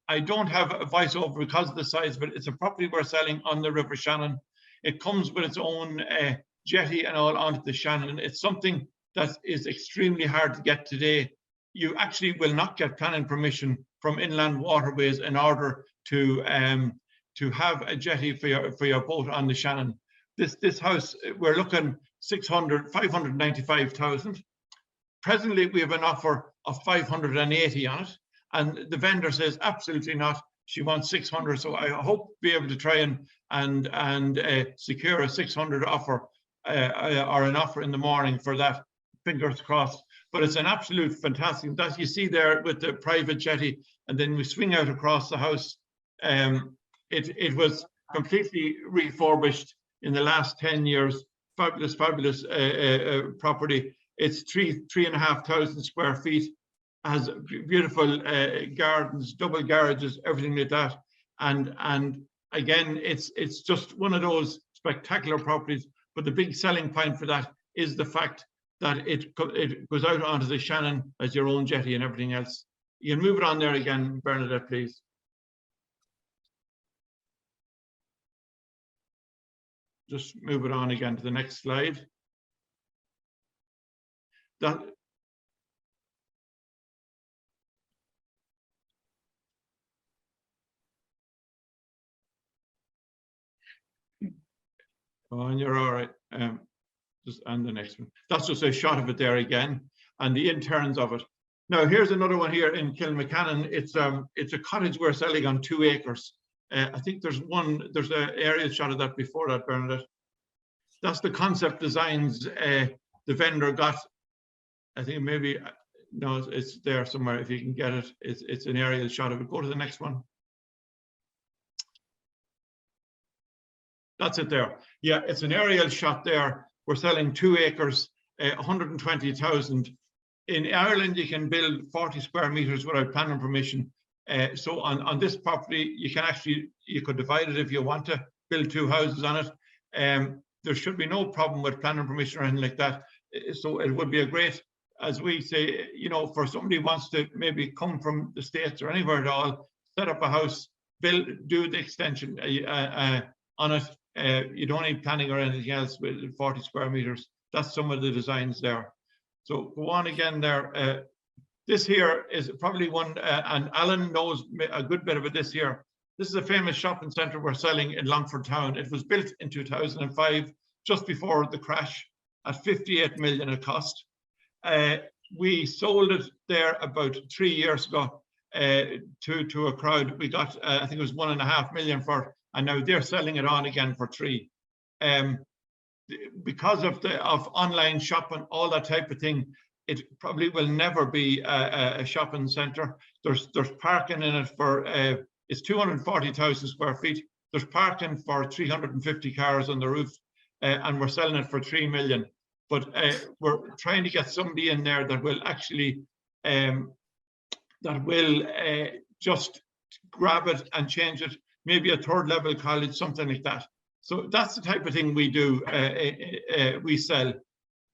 I don't have a voiceover because of the size, but it's a property we're selling on the River Shannon. It comes with its own jetty and all onto the Shannon. It's something that is extremely hard to get today. You actually will not get planning permission from Inland Waterways in order to have a jetty for your boat on the Shannon. This house, we're looking 595,000. Presently, we have an offer of 580 on it, and the vendor says absolutely not. She wants 600. So I hope to be able to try and secure a 600 offer or an offer in the morning for that. Fingers crossed. But it's an absolute fantastic, that you see there with the private jetty, and then we swing out across the house. It was completely refurbished in the last 10 years. Fabulous property. It's 3,500 square feet, has beautiful gardens, double garages, everything like that. And again, it's just one of those spectacular properties. But the big selling point for that is the fact that it goes out onto the Shannon as your own jetty and everything else. You can move it on there again, Bernadette, please. Just move it on again to the next slide. Oh, and you're all right. Just and the next one. That's just a shot of it there again, and the interns of it. Now here's another one here in Kilmacannon. It's a cottage we're selling on 2 acres. I think there's an aerial shot of that before that, Bernadette. That's the concept designs the vendor got. I think maybe, no, it's there somewhere if you can get it. It's an aerial shot of it. Go to the next one. That's it there. Yeah, it's an aerial shot there. We're selling 2 acres, 120,000. In Ireland, you can build 40 square meters without planning permission. So on this property, you could divide it if you want to build 2 houses on it. There should be no problem with planning permission or anything like that. So it would be a great, as we say, you know, for somebody who wants to maybe come from the States or anywhere at all, set up a house, do the extension on it. You don't need planning or anything else with 40 square meters. That's some of the designs there. So go on again there. This here is probably one, and Alan knows a good bit about this here. This is a famous shopping centre we're selling in Longford Town. It was built in 2005, just before the crash, at 58 million it cost. We sold it there about 3 years ago to a crowd. We got, I think it was 1.5 million for it, and now they're selling it on again for 3. Because of online shopping, all that type of thing, it probably will never be a shopping centre. There's parking in it for, it's 240,000 square feet. There's parking for 350 cars on the roof, and we're selling it for 3 million. But we're trying to get somebody in there that will actually, just grab it and change it, maybe a 3rd level college, something like that. So that's the type of thing we do, we sell.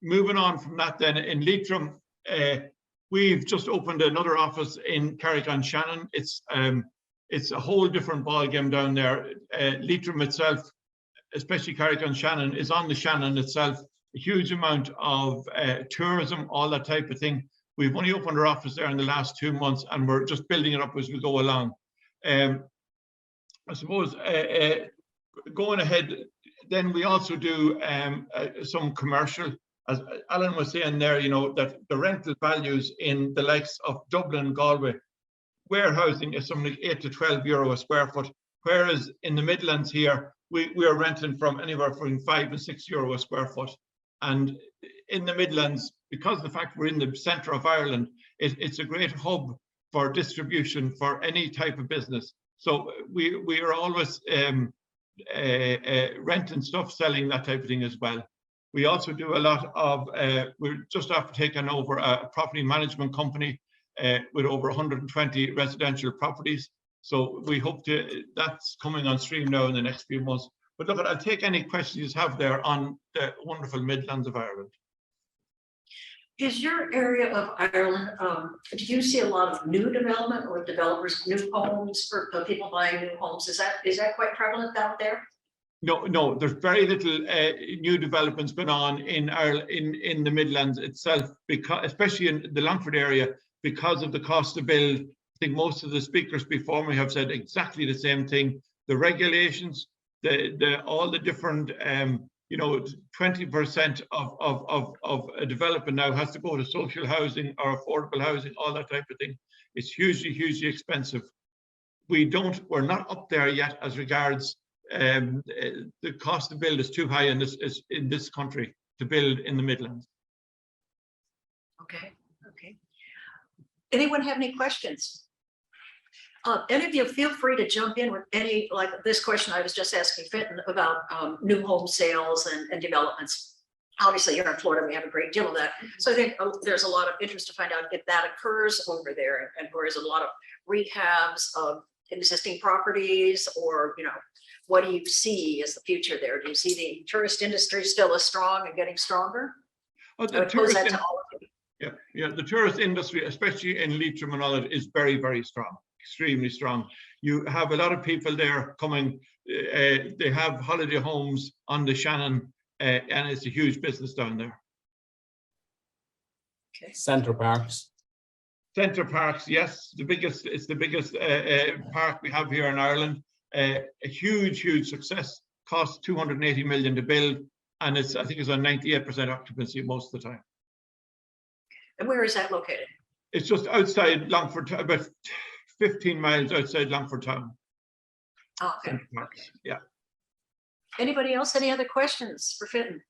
Moving on from that then, in Leitrim, we've just opened another office in Carrick-on-Shannon. It's a whole different ballgame down there. Leitrim itself, especially Carrick-on-Shannon, is on the Shannon itself. A huge amount of tourism, all that type of thing. We've only opened our office there in the last 2 months, and we're just building it up as we go along. I suppose going ahead, then we also do some commercial. As Alan was saying there, you know, that the rental values in the likes of Dublin, Galway, warehousing is something like 8 to 12 euro a square foot, whereas in the Midlands here, we are renting from anywhere from 5 and 6 euro a square foot. And in the Midlands, because of the fact we're in the centre of Ireland, it's a great hub for distribution for any type of business. So we are always renting stuff, selling that type of thing as well. We also do a lot of, we're just after taking over a property management company with over 120 residential properties. So we hope that's coming on stream now in the next few months. But look, I'll take any questions you have there on the wonderful Midlands of Ireland. Is your area of Ireland, do you see a lot of new development or developers, new homes for people buying new homes? Is that quite prevalent out there? No, there's very little new developments going on in Ireland, in the Midlands itself, because especially in the Longford area, because of the cost to build. I think most of the speakers before me have said exactly the same thing. The regulations, all the different 20% of a development now has to go to social housing or affordable housing, all that type of thing. It's hugely expensive. We're not up there yet as regards the cost to build is too high in this country to build in the Midlands. Okay. Anyone have any questions? Any of you feel free to jump in with any, like this question I was just asking Fenton about new home sales and developments. Obviously, here in Florida, we have a great deal of that. So I think there's a lot of interest to find out if that occurs over there, and where is a lot of rehabs of existing properties, or what do you see as the future there? Do you see the tourist industry still as strong and getting stronger? The tourist industry, especially in Leitrim and all that, is very strong, extremely strong. You have a lot of people there coming. They have holiday homes on the Shannon, and it's a huge business down there. Okay. Centre Parks. Centre Parks, yes, it's the biggest park we have here in Ireland. A huge success. Cost 280 million to build, and I think it's on 98% occupancy most of the time. And where is that located? It's just outside Longford, about 15 miles outside Longford town. Oh, okay. Centre Parks, yeah. Anybody else? Any other questions for Fenton?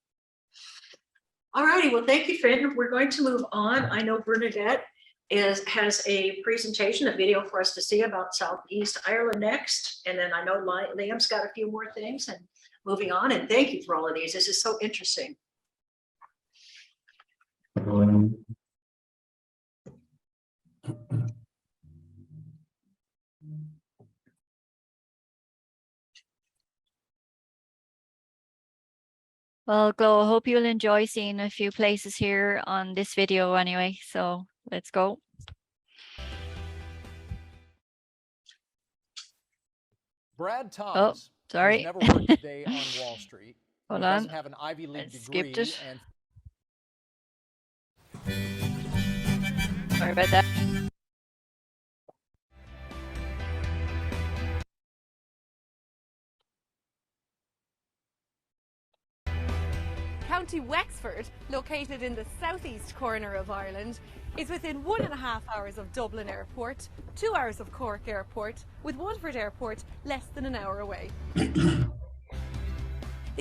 All righty, well, thank you, Fenton. We're going to move on. I know Bernadette has a presentation, a video for us to see about Southeast Ireland next. And then I know Liam's got a few more things, and moving on. And thank you for all of these. This is so interesting. Well, Glo, I hope you'll enjoy seeing a few places here on this video anyway. So let's go. Brad Thomas. Sorry. Never worked a day on Wall Street. Hold He on. doesn't have an Ivy League degree. Skipped it. And Sorry about that. County Wexford, located in the southeast corner of Ireland, is within 1.5 hours of Dublin Airport, 2 hours of Cork Airport, with Waterford Airport less than an hour away. The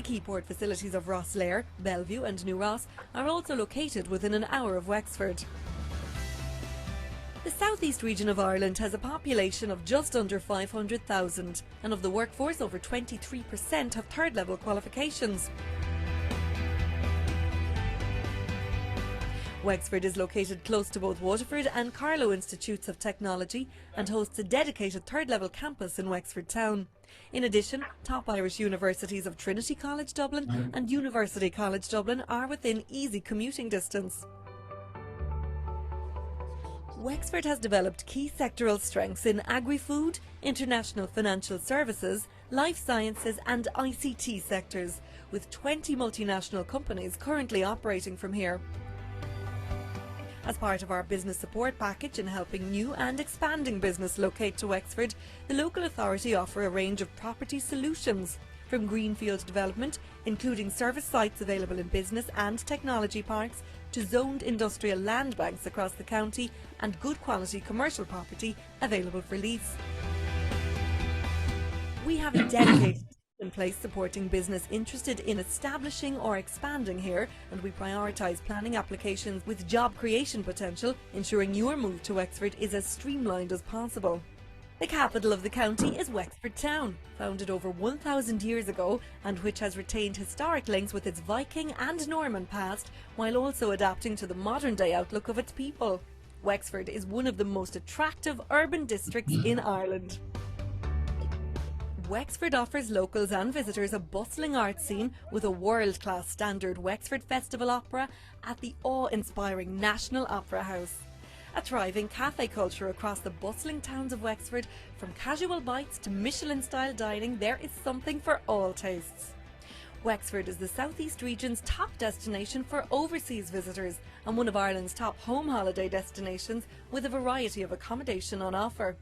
key port facilities of Rosslare, Bellevue and New Ross are also located within an hour of Wexford. The southeast region of Ireland has a population of just under 500,000, and of the workforce over 23% have third-level qualifications. Wexford is located close to both Waterford and Carlow Institutes of Technology and hosts a dedicated third-level campus in Wexford town. In addition, top Irish universities of Trinity College Dublin and University College Dublin are within easy commuting distance. Wexford has developed key sectoral strengths in agri-food, international financial services, life sciences and ICT sectors, with 20 multinational companies currently operating from here. As part of our business support package in helping new and expanding business locate to Wexford, the local authority offer a range of property solutions, from greenfield development, including service sites available in business and technology parks, to zoned industrial land banks across the county and good quality commercial property available for lease. We have a dedicated in place supporting business interested in establishing or expanding here, and we prioritise planning applications with job creation potential, ensuring your move to Wexford is as streamlined as possible. The capital of the county is Wexford Town, founded over 1,000 years ago and which has retained historic links with its Viking and Norman past while also adapting to the modern day outlook of its people. Wexford is one of the most attractive urban districts in Ireland. Wexford offers locals and visitors a bustling art scene with a world-class standard Wexford Festival Opera at the awe-inspiring National Opera House. A thriving cafe culture across the bustling towns of Wexford, from casual bites to Michelin-style dining, there is something for all tastes. Wexford is the South East region's top destination for overseas visitors and one of Ireland's top home holiday destinations, with a variety of accommodation on offer.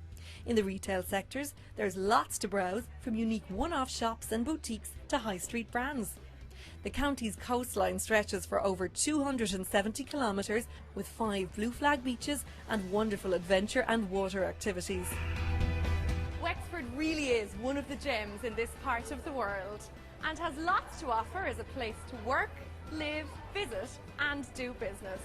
In the retail sectors, there's lots to browse, from unique one-off shops and boutiques to high street brands. The county's coastline stretches for over 270 kilometres, with 5 blue flag beaches and wonderful adventure and water activities. Wexford really is one of the gems in this part of the world and has lots to offer as a place to work, live, visit and do business.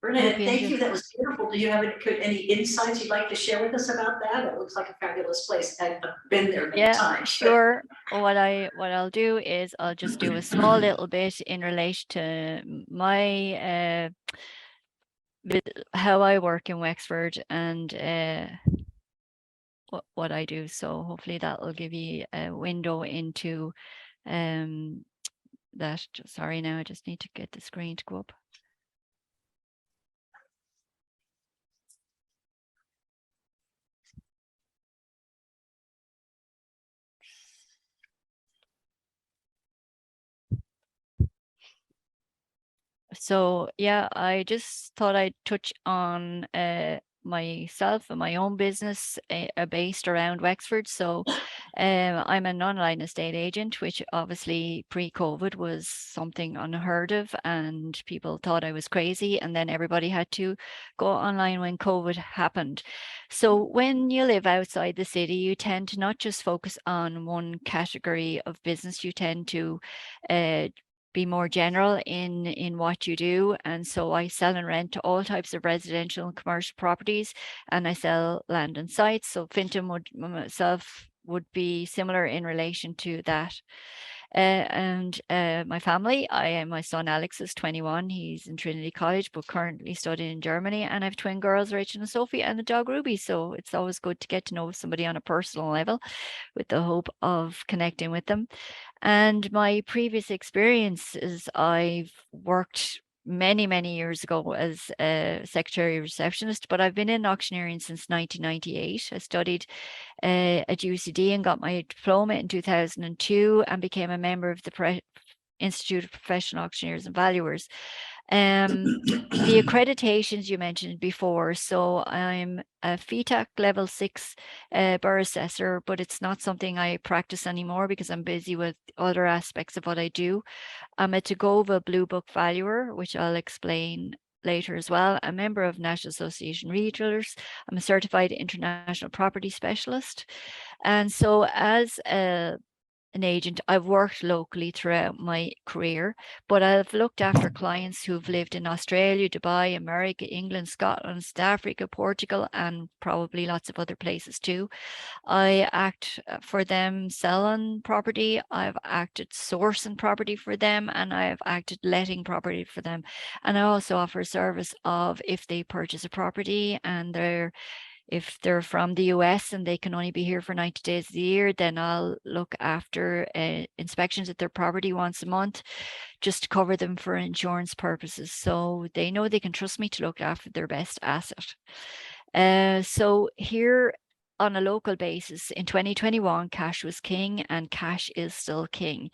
Bernadette, thank you. That was beautiful. Do you have any insights you'd like to share with us about that? It looks like a fabulous place. I've been there many times. but- Sure. What I'll do is I'll just do a small little bit in relation to my how I work in Wexford and what I do. So hopefully that will give you a window into that. Sorry, now I just need to get the screen to go up. So yeah, I just thought I'd touch on myself and my own business based around Wexford. So I'm an online estate agent, which obviously pre-COVID was something unheard of and people thought I was crazy, and then everybody had to go online when COVID happened. So when you live outside the city, you tend to not just focus on one category of business, you tend to be more general in what you do. And so I sell and rent all types of residential and commercial properties, and I sell land and sites. So Fintan would be similar in relation to that. My family, my son Alex is 21, he's in Trinity College but currently studying in Germany, and I have twin girls, Rachel and Sophie, and the dog Ruby. So it's always good to get to know somebody on a personal level with the hope of connecting with them. And my previous experience is I've worked many years ago as a secretary receptionist, but I've been in auctioneering since 1998. I studied at UCD and got my diploma in 2002 and became a member of the Institute of Professional Auctioneers and Valuers. The accreditations you mentioned before, so I'm a FETAC level 6 borough assessor, but it's not something I practice anymore because I'm busy with other aspects of what I do. I'm a Tagova Blue Book Valuer, which I'll explain later as well. A member of National Association Realtors. I'm a certified international property specialist. And so as an agent, I've worked locally throughout my career, but I've looked after clients who've lived in Australia, Dubai, America, England, Scotland, South Africa, Portugal, and probably lots of other places too. I act for them selling property, I've acted sourcing property for them, and I've acted letting property for them. And I also offer a service of if they purchase a property and if they're from the US and they can only be here for 90 days of the year, then I'll look after inspections at their property once a month, just to cover them for insurance purposes. So they know they can trust me to look after their best asset. So here on a local basis, in 2021, cash was king and cash is still king.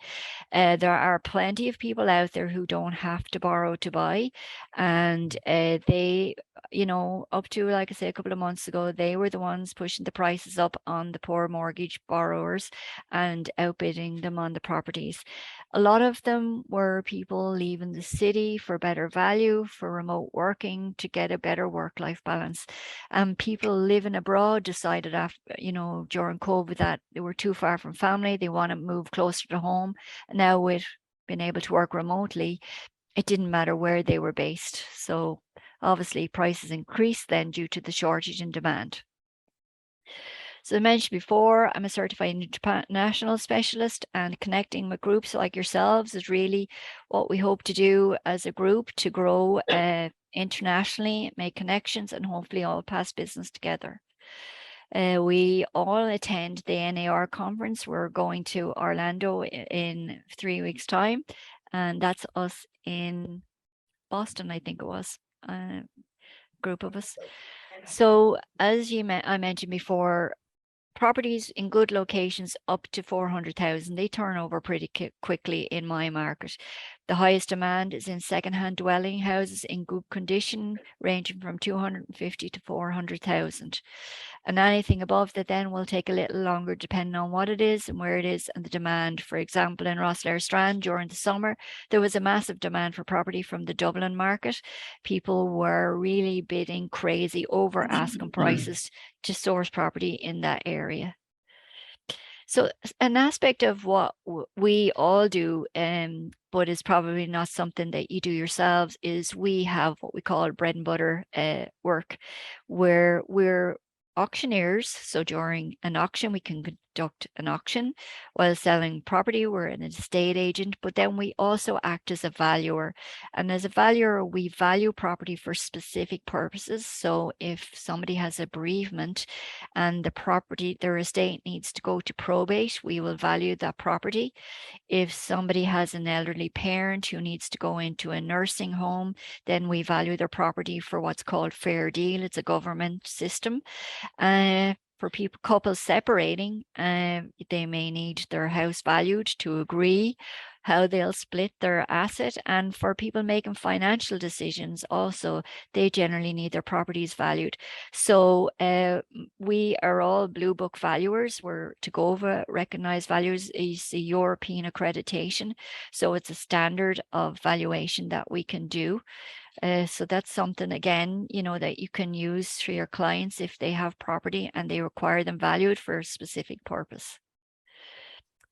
There are plenty of people out there who don't have to borrow to buy, and they, up to, like I say, a couple of months ago, they were the ones pushing the prices up on the poor mortgage borrowers and outbidding them on the properties. A lot of them were people leaving the city for better value, for remote working, to get a better work-life balance. And people living abroad decided after, during COVID, that they were too far from family. They want to move closer to home. Now with being able to work remotely, it didn't matter where they were based. So obviously prices increased then due to the shortage in demand. So I mentioned before, I'm a certified international specialist, and connecting with groups like yourselves is really what we hope to do as a group to grow internationally, make connections, and hopefully all pass business together. We all attend the NAR conference. We're going to Orlando in 3 weeks' time, and that's us in Boston, I think it was, a group of us. So as I mentioned before, properties in good locations up to 400,000, they turn over pretty quickly in my market. The highest demand is in second-hand dwelling houses in good condition, ranging from 250 to 400,000. And anything above that then will take a little longer depending on what it is and where it is and the demand. For example, in Rosslare Strand during the summer, there was a massive demand for property from the Dublin market. People were really bidding crazy over asking prices to source property in that area. So an aspect of what we all do, but is probably not something that you do yourselves, is we have what we call bread and butter work, where we're auctioneers. So during an auction, we can conduct an auction while selling property. We're an estate agent, but then we also act as a valuer. And as a valuer, we value property for specific purposes. So if somebody has a bereavement and the property, their estate needs to go to probate, we will value that property. If somebody has an elderly parent who needs to go into a nursing home, then we value their property for what's called fair deal. It's a government system. For people, couples separating, they may need their house valued to agree how they'll split their asset. And for people making financial decisions also, they generally need their properties valued. So we are all Blue Book valuers. We're Tagova recognized valuers is the European accreditation. So it's a standard of valuation that we can do. So that's something, again, you know, that you can use for your clients if they have property and they require them valued for a specific purpose.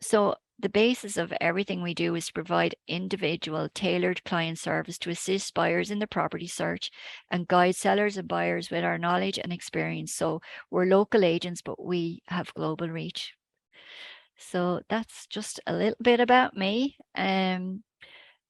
So the basis of everything we do is to provide individual tailored client service to assist buyers in the property search and guide sellers and buyers with our knowledge and experience. So we're local agents, but we have global reach. So that's just a little bit about me.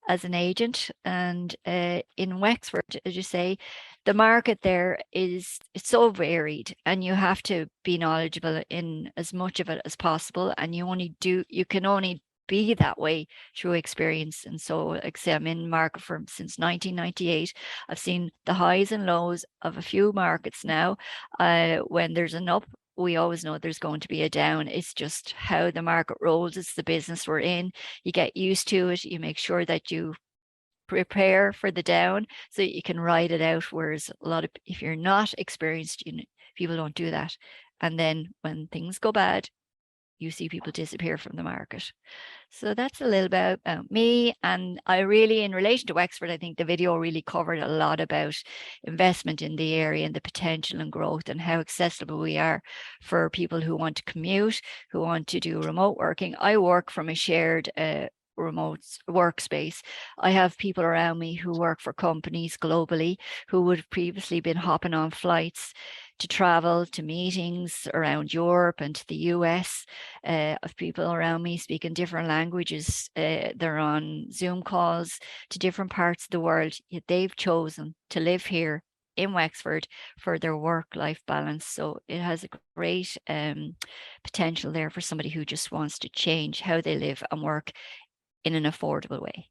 As an agent, and in Wexford, as you say, the market there it's so varied, and you have to be knowledgeable in as much of it as possible, and you can only be that way through experience. And so, like I say, I'm in market since 1998. I've seen the highs and lows of a few markets now. When there's an up, we always know there's going to be a down. It's just how the market rolls. It's the business we're in. You get used to it. You make sure that you prepare for the down so you can ride it out. Whereas if you're not experienced, people don't do that. And then when things go bad, you see people disappear from the market. So that's a little bit about me. And I really, in relation to Wexford, I think the video really covered a lot about investment in the area and the potential and growth and how accessible we are for people who want to commute, who want to do remote working. I work from a shared remote workspace. I have people around me who work for companies globally who would have previously been hopping on flights to travel to meetings around Europe and to the US. Of people around me speaking different languages. They're on Zoom calls to different parts of the world. Yet they've chosen to live here in Wexford for their work-life balance. So it has a great potential there for somebody who just wants to change how they live and work in an affordable way.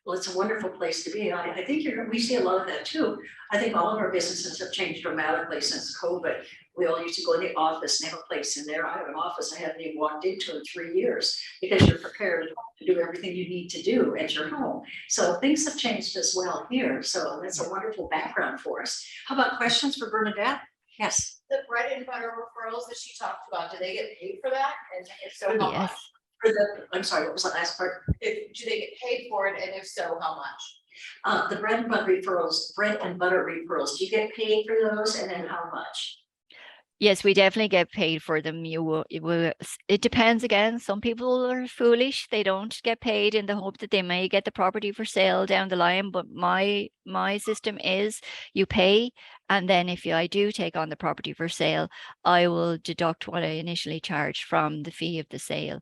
Well, it's a wonderful place to be. I think we see a lot of that too. I think all of our businesses have changed dramatically since COVID. We all used to go in the office and have a place in there. I have an office I haven't even walked into in 3 years because you're prepared to do everything you need to do at your home. So things have changed as well here. So that's a wonderful background for us. How about questions for Bernadette? Yes. The bread and butter referrals that she talked about, do they get paid for that? And if so, how Yes. much? I'm sorry, what was the last part? Do they get paid for it, and if so, how much? The bread and butter referrals, do you get paid for those, and then how much? Yes, we definitely get paid for them. It depends again. Some people are foolish. They don't get paid in the hope that they may get the property for sale down the line. But my system is you pay, and then if I do take on the property for sale, I will deduct what I initially charged from the fee of the sale.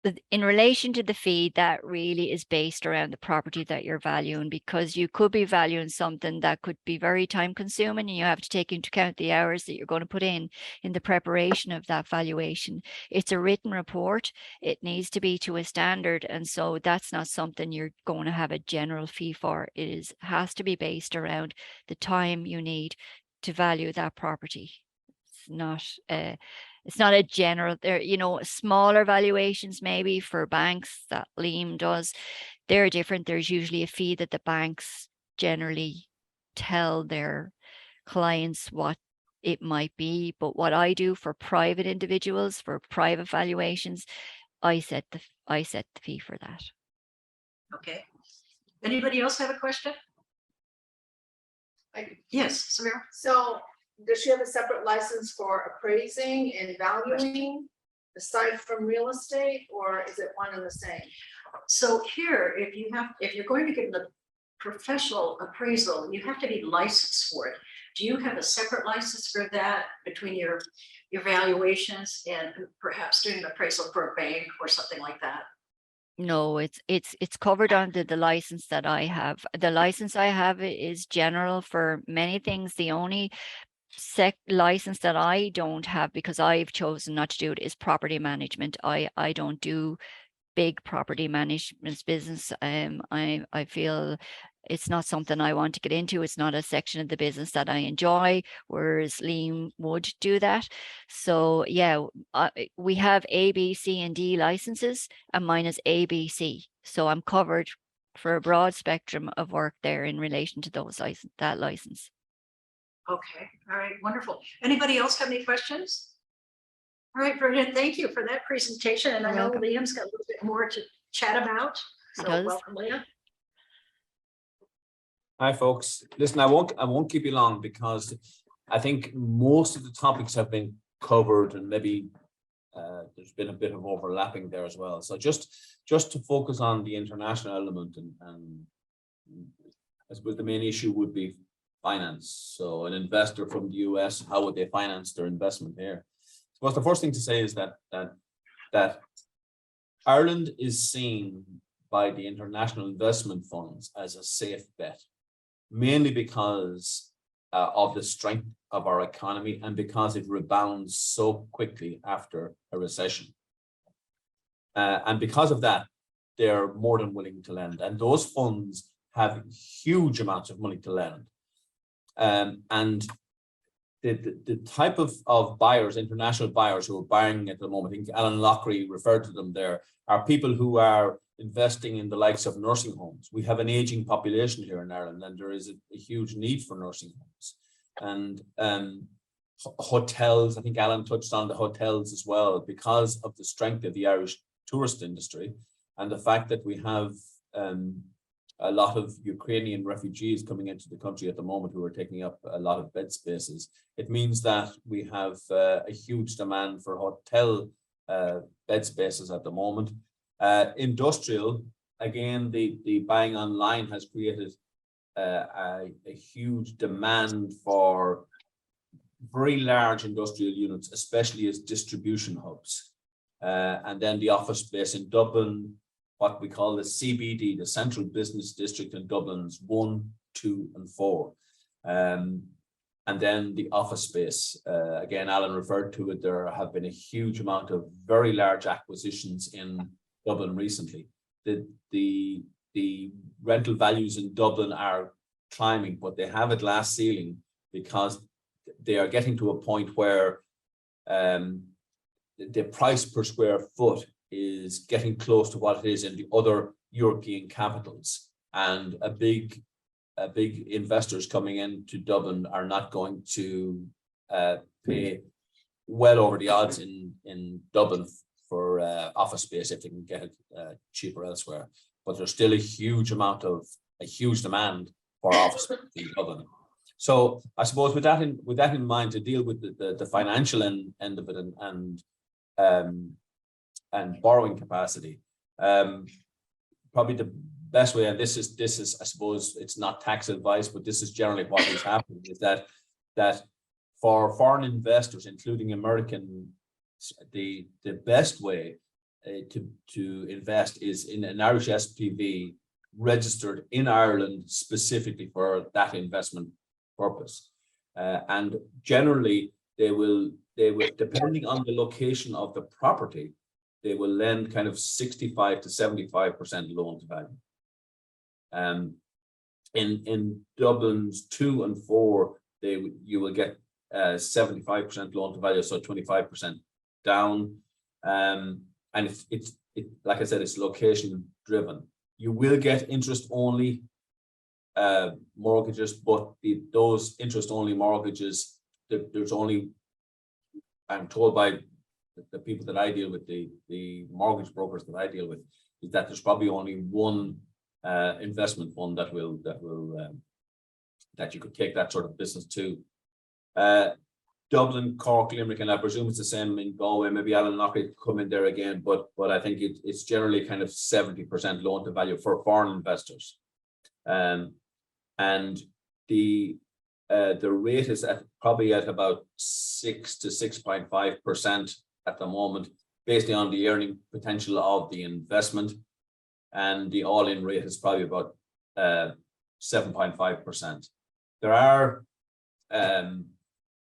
But in relation to the fee, that really is based around the property that you're valuing, because you could be valuing something that could be very time consuming, and you have to take into account the hours that you're going to put in the preparation of that valuation. It's a written report. It needs to be to a standard. And so that's not something you're going to have a general fee for. Has to be based around the time you need to value that property. It's not a general, there, smaller valuations maybe for banks that Liam does, they're different. There's usually a fee that the banks generally tell their clients what it might be. But what I do for private individuals, for private valuations, I set the fee for that. Okay. Anybody else have a question? Yes, Samira. So does she have a separate license for appraising and valuing aside from real estate, or is it one and the same? So here, if you're going to give the professional appraisal, you have to be licensed for it. Do you have a separate license for that between your valuations and perhaps doing an appraisal for a bank or something like that? No, it's covered under the license that I have. The license I have is general for many things. The only license that I don't have, because I've chosen not to do it, is property management. I don't do big property management business. I feel it's not something I want to get into. It's not a section of the business that I enjoy, whereas Liam would do that. So yeah, we have A, B, C, and D licenses, and mine is A, B, C. So I'm covered for a broad spectrum of work there in relation to that license. Okay, all right, wonderful. Anybody else have any questions? All right, Brilliant, thank you for that presentation. And I know Liam's got a little bit more to chat about. So welcome, Liam. Hi, folks. Listen, I won't keep you long, because I think most of the topics have been covered, and maybe there's been a bit of overlapping there as well. So just to focus on the international element, and I suppose the main issue would be finance. So an investor from the US, how would they finance their investment here? So the first thing to say is that Ireland is seen by the international investment funds as a safe bet, mainly because of the strength of our economy and because it rebounds so quickly after a recession. And because of that, they're more than willing to lend. And those funds have huge amounts of money to lend. And the type of buyers, international buyers who are buying at the moment, I think Alan Lockery referred to them there, are people who are investing in the likes of nursing homes. We have an aging population here in Ireland, and there is a huge need for nursing homes. And hotels, I think Alan touched on the hotels as well, because of the strength of the Irish tourist industry and the fact that we have a lot of Ukrainian refugees coming into the country at the moment who are taking up a lot of bed spaces. It means that we have a huge demand for hotel bed spaces at the moment. Industrial, again, the buying online has created a huge demand for very large industrial units, especially as distribution hubs. And then the office space in Dublin, what we call the CBD, the Central Business District in Dublin's 1, 2, and 4. And then the office space, again, Alan referred to it, there have been a huge amount of very large acquisitions in Dublin recently. The rental values in Dublin are climbing, but they have a glass ceiling because they are getting to a point where the price per square foot is getting close to what it is in the other European capitals. And a big investors coming into Dublin are not going to pay well over the odds in Dublin for office space if they can get it cheaper elsewhere. But there's still a huge demand for office space in Dublin. So I suppose with that in mind, to deal with the financial end of it and borrowing capacity, probably the best way, and this is I suppose it's not tax advice, but this is generally what is happening, is that for foreign investors, including American, the best way to invest is in an Irish SPV registered in Ireland specifically for that investment purpose. And generally they will, depending on the location of the property, they will lend kind of 65 to 75% loan to value. In Dublin's 2 and 4, you will get 75% loan to value, so 25% down. And it's like I said, it's location driven. You will get interest only mortgages, but those interest only mortgages, there's only, I'm told by the people that I deal with, the mortgage brokers that I deal with, is that there's probably only one investment fund that you could take that sort of business to. Dublin, Cork, Limerick, and I presume it's the same in Galway. Maybe Alan Lockett could come in there again, but I think it's generally kind of 70% loan to value for foreign investors. And the rate is probably at about 6 to 6.5% at the moment, based on the earning potential of the investment, and the all-in rate is probably about 7.5%.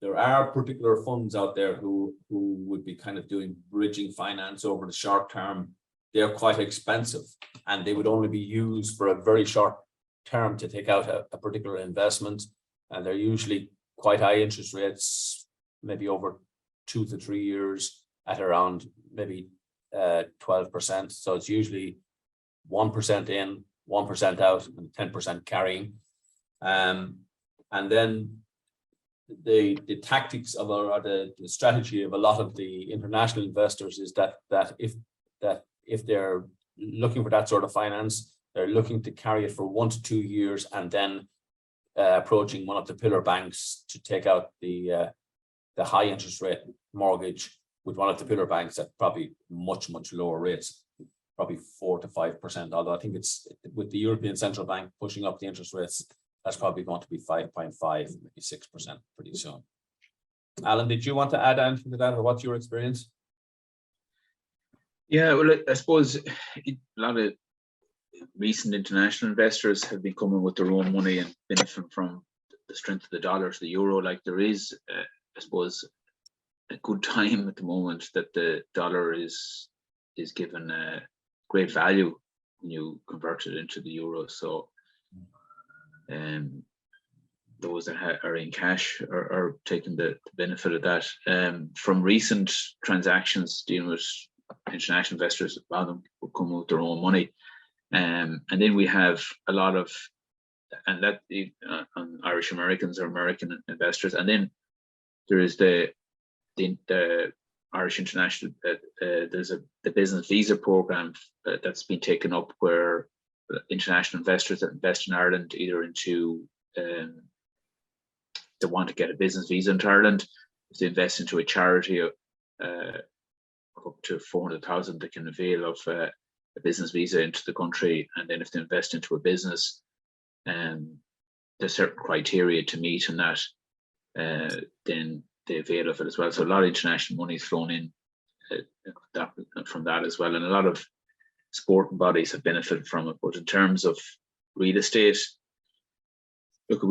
There are particular funds out there who would be kind of doing bridging finance over the short term. They're quite expensive, and they would only be used for a very short term to take out a particular investment. And they're usually quite high interest rates, maybe over 2 to 3 years at around maybe 12%. So it's usually 1% in, 1% out, and 10% carrying. And then the tactics of the strategy of a lot of the international investors is that if they're looking for that sort of finance, they're looking to carry it for 1 to 2 years, and then approaching one of the pillar banks to take out the high interest rate mortgage with one of the pillar banks at probably much lower rates, probably 4 to 5%. Although I think it's with the European Central Bank pushing up the interest rates, that's probably going to be 5.5, maybe 6% pretty soon. Alan, did you want to add anything to that, or what's your experience? Yeah, well, I suppose a lot of recent international investors have been coming with their own money and benefiting from the strength of the dollar to the euro. Like, there is, I suppose, a good time at the moment that the dollar is given great value when you convert it into the euro. So those that are in cash are taking the benefit of that. From recent transactions dealing with international investors, a lot of them will come with their own money. And then we have a lot of, and that Irish Americans or American investors. And then there is the Irish International, there's the business visa program that's been taken up, where international investors that invest in Ireland, either into they want to get a business visa into Ireland, if they invest into a charity of up to 400,000, they can avail of a business visa into the country. And then if they invest into a business, there's certain criteria to meet, and that then they avail of it as well. So a lot of international money is flown in from that as well, and a lot of sporting bodies have benefited from it. But in terms of real estate, look,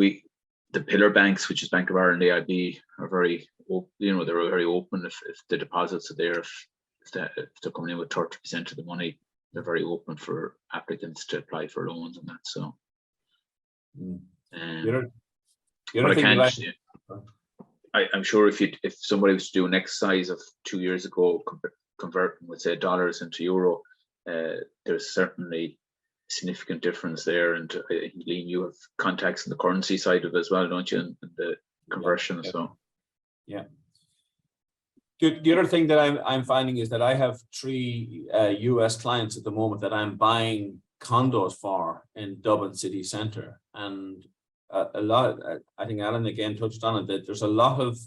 the pillar banks, which is Bank of Ireland, AIB, are very open. They're very open. If the deposits are there, if they're coming in with 30% of the money, they're very open for applicants to apply for loans and that. So, I'm sure if somebody was to do an exercise of 2 years ago, converting, let's say, dollars into euro, there's certainly a significant difference there. And Liam, you have contacts in the currency side of it as well, don't you? And the conversion. Yeah. So, yeah. The other thing that I'm finding is that I have 3 US clients at the moment that I'm buying condos for in Dublin city centre, and a lot, I think Alan again touched on it, that there's a lot of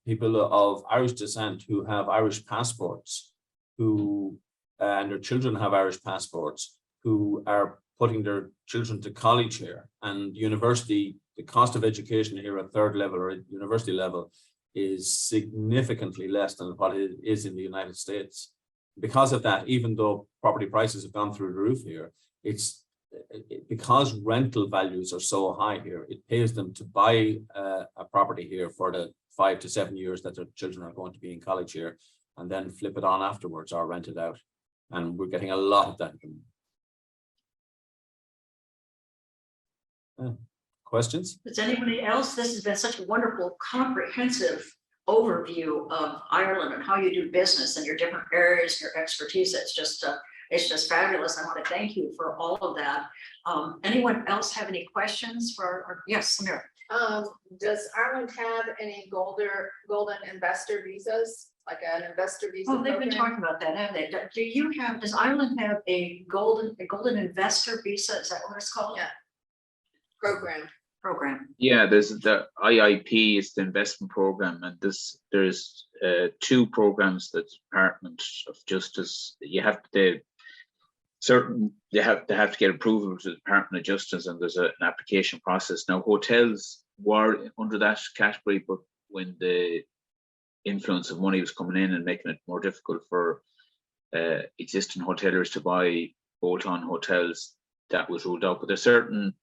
people of Irish descent who have Irish passports, who and their children have Irish passports, who are putting their children to college here, and university. The cost of education here at third level or at university level is significantly less than what it is in the United States. Because of that, even though property prices have gone through the roof here, because rental values are so high here, it pays them to buy a property here for the 5 to 7 years that their children are going to be in college here, and then flip it on afterwards or rent it out. And we're getting a lot of that. Questions? Does anybody else? This has been such a wonderful, comprehensive overview of Ireland and how you do business and your different areas, your expertise. It's just fabulous. I want to thank you for all of that. Anyone else have any questions for yes, Samira? Does Ireland have any golden investor visas, like an investor visa? Oh, they've been program? talking about that, haven't they? Does Ireland have a golden investor visa? Is that what it's called? Yeah. Program. Yeah, there's the IIP is the investment program, and there's two programs that the Department of Justice, they have to get approval to the Department of Justice, and there's an application process. Now, hotels were under that category, but when the influence of money was coming in and making it more difficult for existing hoteliers to buy bolt-on hotels, that was ruled out. But there's certain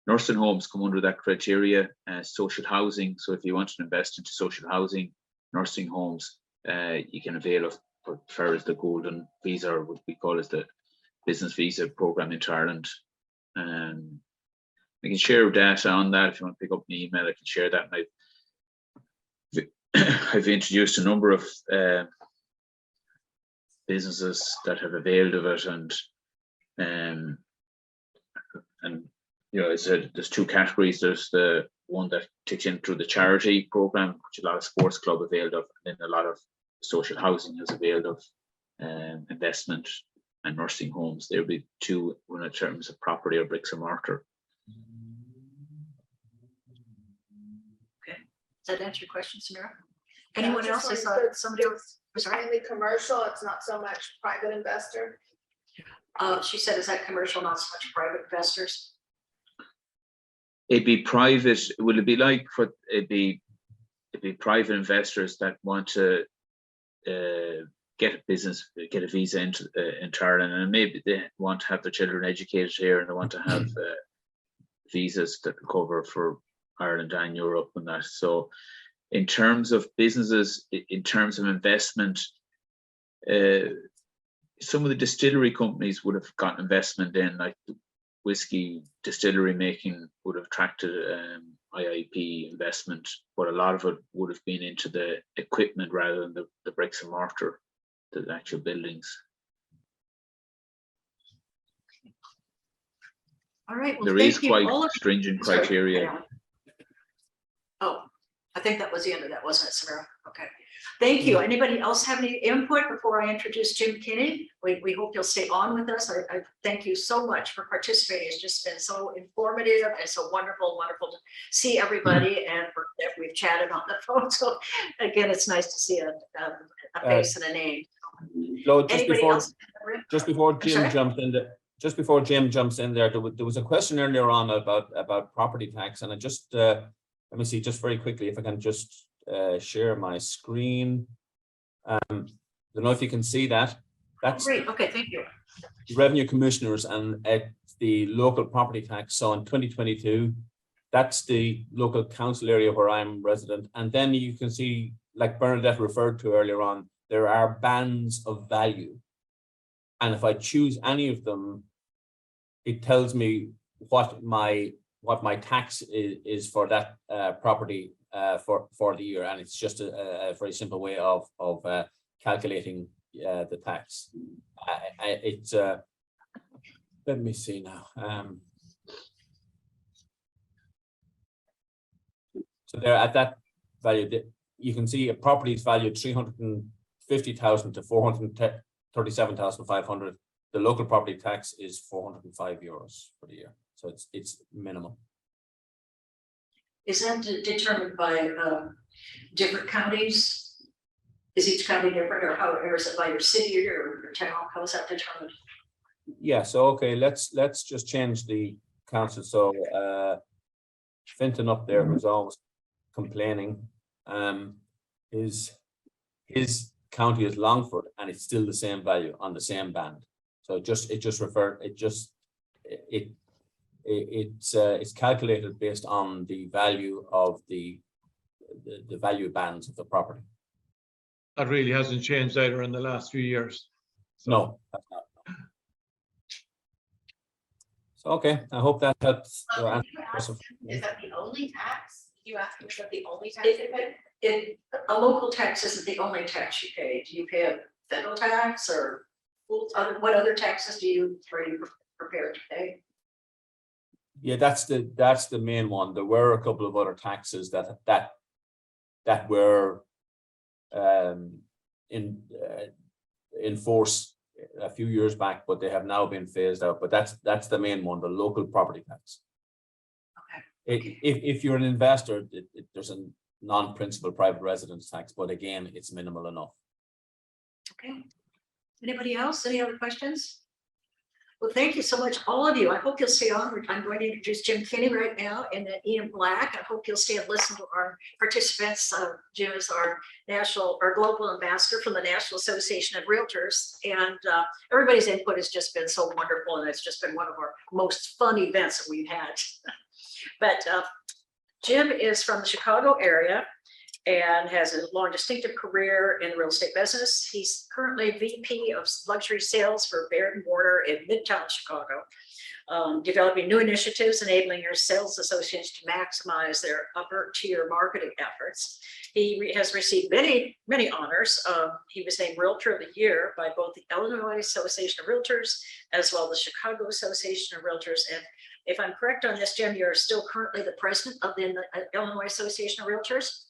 nursing homes come under that criteria, social housing. So if you want to invest into social housing, nursing homes, you can avail of what as the golden visa, or what we call as the business visa program into Ireland. I can share data on that. If you want to pick up an email, I can share that. And I've introduced a number of businesses that have availed of it, and you know, as I said, there's two categories. There's the one that ticks in through the charity program, which a lot of sports club availed of, and then a lot of social housing has availed of, investment and nursing homes. There'll be two, one in terms of property or bricks and mortar. Okay, does that answer your question, Samira? Yeah, Anyone I else? just I wanted saw somebody else. It's Sorry. mainly commercial, it's not so much private investor. She said, is that commercial, not so much private investors? It'd be private. Will it be like what it'd be private investors that want to get a business, get a visa into Ireland, and maybe they want to have their children educated here, and they want to have visas that cover for Ireland and Europe and that. So in terms of businesses, in terms of investment, some of the distillery companies would have gotten investment in, like the whiskey distillery making would have attracted IIP investment, but a lot of it would have been into the equipment rather than the bricks and mortar, the actual buildings. All right. Well, There thank is you, quite all of you. stringent Sorry, criteria. hang on. Oh, I think that was the end of that, wasn't it, Samira? Okay. Thank you. Anybody else have any input before I introduce Jim Kinney? We hope you'll stay on with us. I thank you so much for participating. It's just been so informative and so wonderful to see everybody, and we've chatted on the phone. So again, it's nice to see a face and a name. No, Anybody else? just before Jim sorry? jumped in there, just before Jim jumps in there, there was a question earlier on about property tax, and I just let me see just very quickly if I can just share my screen. Don't know if you can see that. That's Great. Okay, thank you. revenue commissioners and the local property tax. So in 2022, that's the local council area where I'm resident. And then you can see, like Bernadette referred to earlier on, there are bands of value. And if I choose any of them, it tells me what my tax is for that property for the year. And it's just a very simple way of calculating the tax. It's let me see now. So there at that value, you can see a property is valued 350,000 to 437,500. The local property tax is €405 for the year. So it's minimal. Is that determined by different counties? Is each county different, or is it by your city or your town? How is that determined? Yeah, so okay, let's just change the council. So Fintan up there, who's always complaining, his county is Longford, and it's still the same value on the same band. So it's calculated based on the value of the value bands of the property. That really hasn't changed either in the last few years. No, that's not. So, okay, I hope that helps. You asked him, is that the only tax? You asked him, is that the only tax they pay? A local tax isn't the only tax you pay. Do you pay a federal tax or what other taxes are you prepared to pay? Yeah, that's the main one. There were a couple of other taxes that were in force a few years back, but they have now been phased out. But that's the main one, the local property tax. Okay. If you're an investor, there's a non-principal private residence tax, but again, it's minimal enough. Okay. Anybody else? Any other questions? Well, thank you so much, all of you. I hope you'll stay on. I'm going to introduce Jim Kinney right now, and then Ian Black. I hope you'll stay and listen to our participants. Jim is our global ambassador from the National Association of Realtors, and everybody's input has just been so wonderful, and it's just been one of our most fun events that we've had. But Jim is from the Chicago area and has a long distinctive career in the real estate business. He's currently VP of luxury sales for Baird & Warner in Midtown Chicago, developing new initiatives, enabling your sales associates to maximize their upper tier marketing efforts. He has received many, many honors. He was named Realtor of the Year by both the Illinois Association of Realtors as well as the Chicago Association of Realtors. And if I'm correct on this, Jim, you're still currently the president of the Illinois Association of Realtors?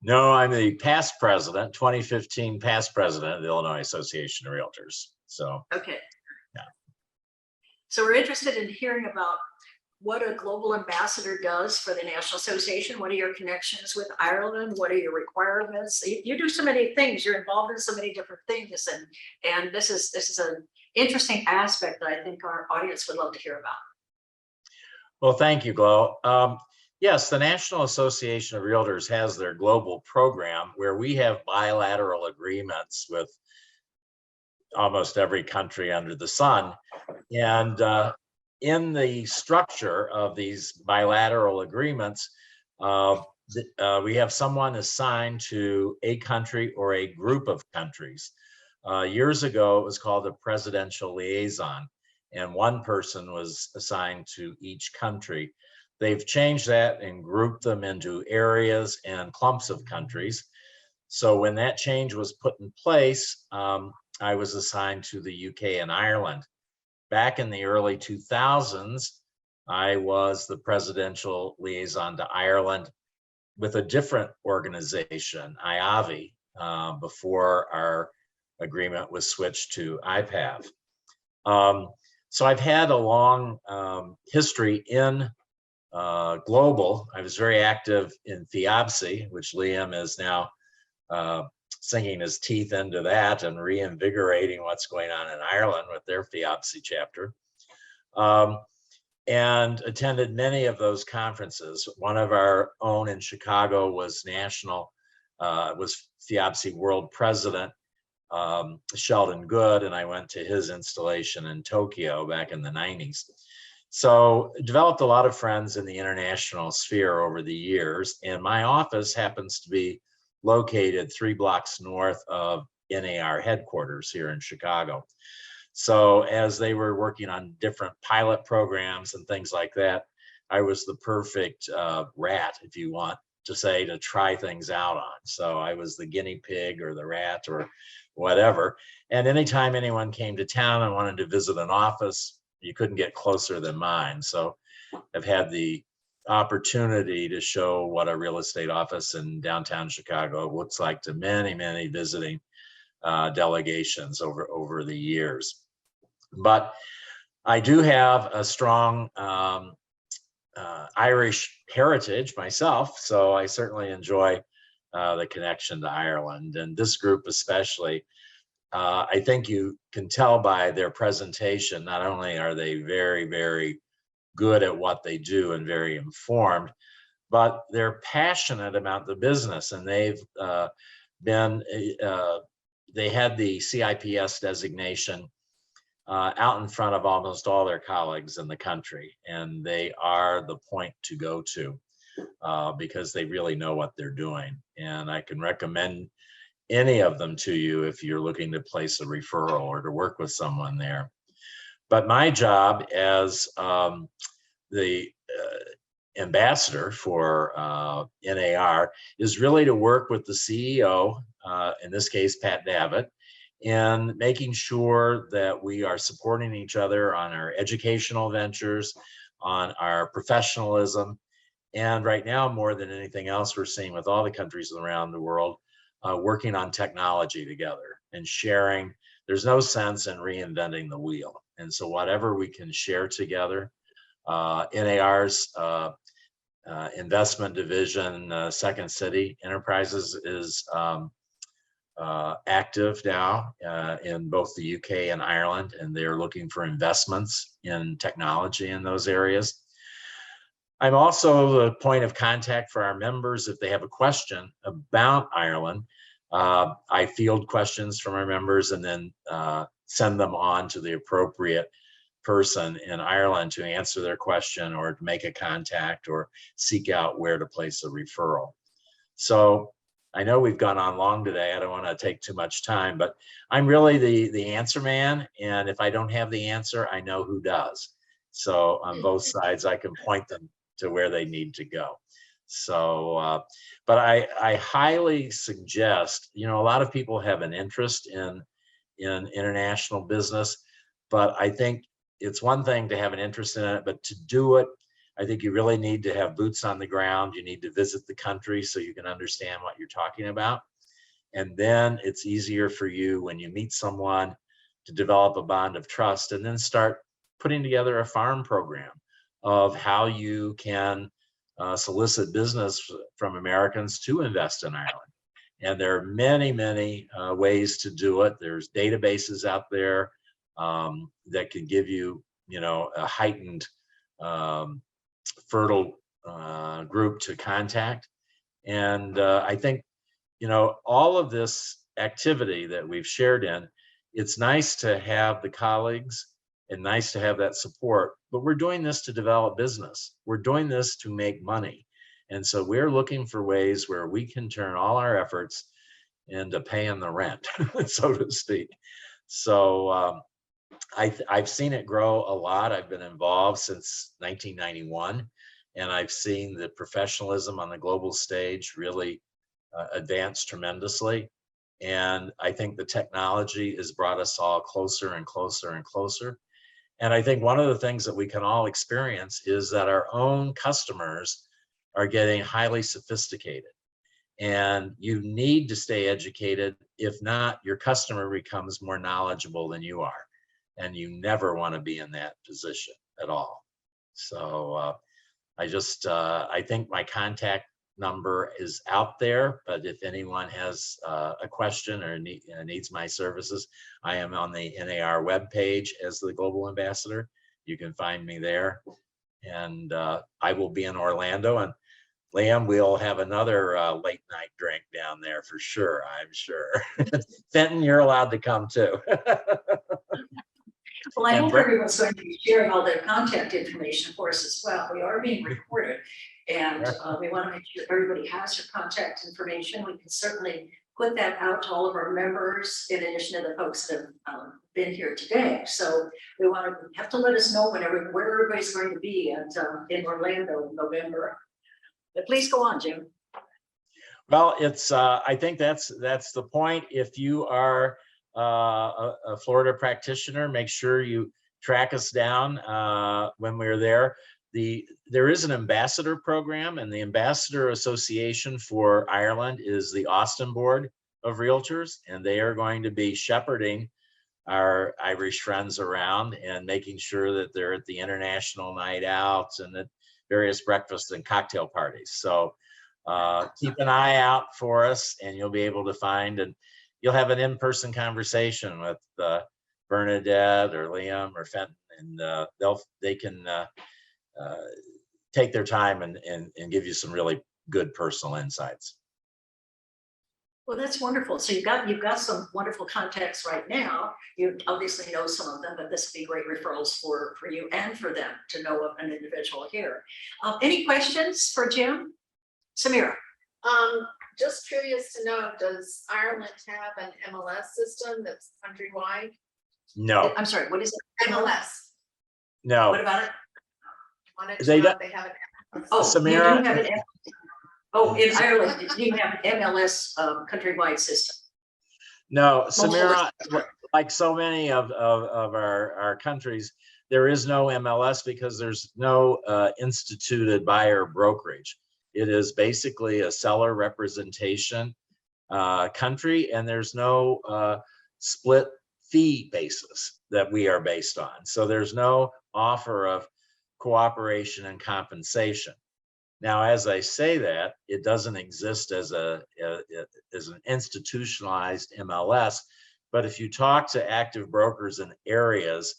No, I'm the past president, 2015 past president of the Illinois Association of Realtors. So, okay. Yeah. So we're interested in hearing about what a global ambassador does for the National Association. What are your connections with Ireland? What are your requirements? You do so many things. You're involved in so many different things, and this is an interesting aspect that I think our audience would love to hear about. well, thank you, Glo. Yes, the National Association of Realtors has their global program where we have bilateral agreements with almost every country under the sun. And in the structure of these bilateral agreements, we have someone assigned to a country or a group of countries. Years ago, it was called a presidential liaison, and one person was assigned to each country. They've changed that and grouped them into areas and clumps of countries. So when that change was put in place, I was assigned to the UK and Ireland. Back in the early 2000s, I was the presidential liaison to Ireland with a different organization, IAVI, before our agreement was switched to IPAV. So I've had a long history in global. I was very active in FIABCI, which Liam is now sinking his teeth into that and reinvigorating what's going on in Ireland with their FIABCI chapter, and attended many of those conferences. One of our own in Chicago was was FIABCI World President, Sheldon Good, and I went to his installation in Tokyo back in the 90s. So developed a lot of friends in the international sphere over the years, and my office happens to be located 3 blocks north of NAR headquarters here in Chicago. So as they were working on different pilot programs and things like that, I was the perfect rat, if you want to say, to try things out on. So I was the guinea pig or the rat or whatever. And anytime anyone came to town and wanted to visit an office, you couldn't get closer than mine. So I've had the opportunity to show what a real estate office in downtown Chicago looks like to many, many visiting delegations over the years. But I do have a strong Irish heritage myself, so I certainly enjoy the connection to Ireland, and this group especially. I think you can tell by their presentation, not only are they very, very good at what they do and very informed, but they're passionate about the business, and they've they had the CIPS designation out in front of almost all their colleagues in the country, and they are the point to go to because they really know what they're doing. And I can recommend any of them to you if you're looking to place a referral or to work with someone there. But my job as the ambassador for NAR is really to work with the CEO, in this case, Pat Davitt, in making sure that we are supporting each other on our educational ventures, on our professionalism. And right now, more than anything else, we're seeing with all the countries around the world, working on technology together and sharing. There's no sense in reinventing the wheel. And so whatever we can share together, NAR's investment division, Second City Enterprises, is active now in both the UK and Ireland, and they're looking for investments in technology in those areas. I'm also the point of contact for our members if they have a question about Ireland. I field questions from our members and then send them on to the appropriate person in Ireland to answer their question or to make a contact or seek out where to place a referral. So I know we've gone on long today. I don't want to take too much time, but I'm really the answer man. And if I don't have the answer, I know who does. So on both sides, I can point them to where they need to go. So, but I highly suggest, you know, a lot of people have an interest in international business, but I think it's one thing to have an interest in it, but to do it, I think you really need to have boots on the ground. You need to visit the country so you can understand what you're talking about. And then it's easier for you when you meet someone to develop a bond of trust and then start putting together a farm program of how you can solicit business from Americans to invest in Ireland. And there are many, many ways to do it. There's databases out there that can give you, you know, a heightened fertile group to contact. And I think, you know, all of this activity that we've shared in, it's nice to have the colleagues and nice to have that support, but we're doing this to develop business. We're doing this to make money. And so we're looking for ways where we can turn all our efforts into paying the rent, so to speak. So I've seen it grow a lot. I've been involved since 1991, and I've seen the professionalism on the global stage really advance tremendously. And I think the technology has brought us all closer and closer and closer. And I think one of the things that we can all experience is that our own customers are getting highly sophisticated. And you need to stay educated. If not, your customer becomes more knowledgeable than you are. And you never want to be in that position at all. So I think my contact number is out there, but if anyone has a question or needs my services, I am on the NAR webpage as the Global Ambassador. You can find me there. And I will be in Orlando, and Liam, we'll have another late night drink down there for sure, I'm sure. Fenton, you're allowed to come too. Well, I hope everyone's going to be sharing all their contact information for us as well. We are being recorded, and we want to make sure everybody has your contact information. We can certainly put that out to all of our members, in addition to the folks that have been here today. So we have to let us know where everybody's going to be in Orlando in November. But please go on, Jim. Well, it's I think that's the point. If you are a Florida practitioner, make sure you track us down when we're there. There is an ambassador program, and the Ambassador Association for Ireland is the Austin Board of Realtors, and they are going to be shepherding our Irish friends around and making sure that they're at the international night outs and at various breakfast and cocktail parties. So keep an eye out for us, and you'll be able to find, and you'll have an in-person conversation with Bernadette or Liam or Fenton, and they can take their time and give you some really good personal insights. Well, that's wonderful. So you've got some wonderful contacts right now. You obviously know some of them, but this would be great referrals for you and for them to know of an individual here. Any questions for Jim? Samira? Just curious to know, does Ireland have an MLS system that's countrywide? No, I'm sorry, what is it? MLS. no. What about it? Wanted to They know don't- if they have an Oh, Samira? you do have an Oh, in Ireland, you have an MLS countrywide system. No, Samira, like so many of our countries, there is no MLS because there's no instituted buyer brokerage. It is basically a seller representation country, and there's no split fee basis that we are based on. So there's no offer of cooperation and compensation. Now, as I say that, it doesn't exist as an institutionalized MLS, but if you talk to active brokers in areas,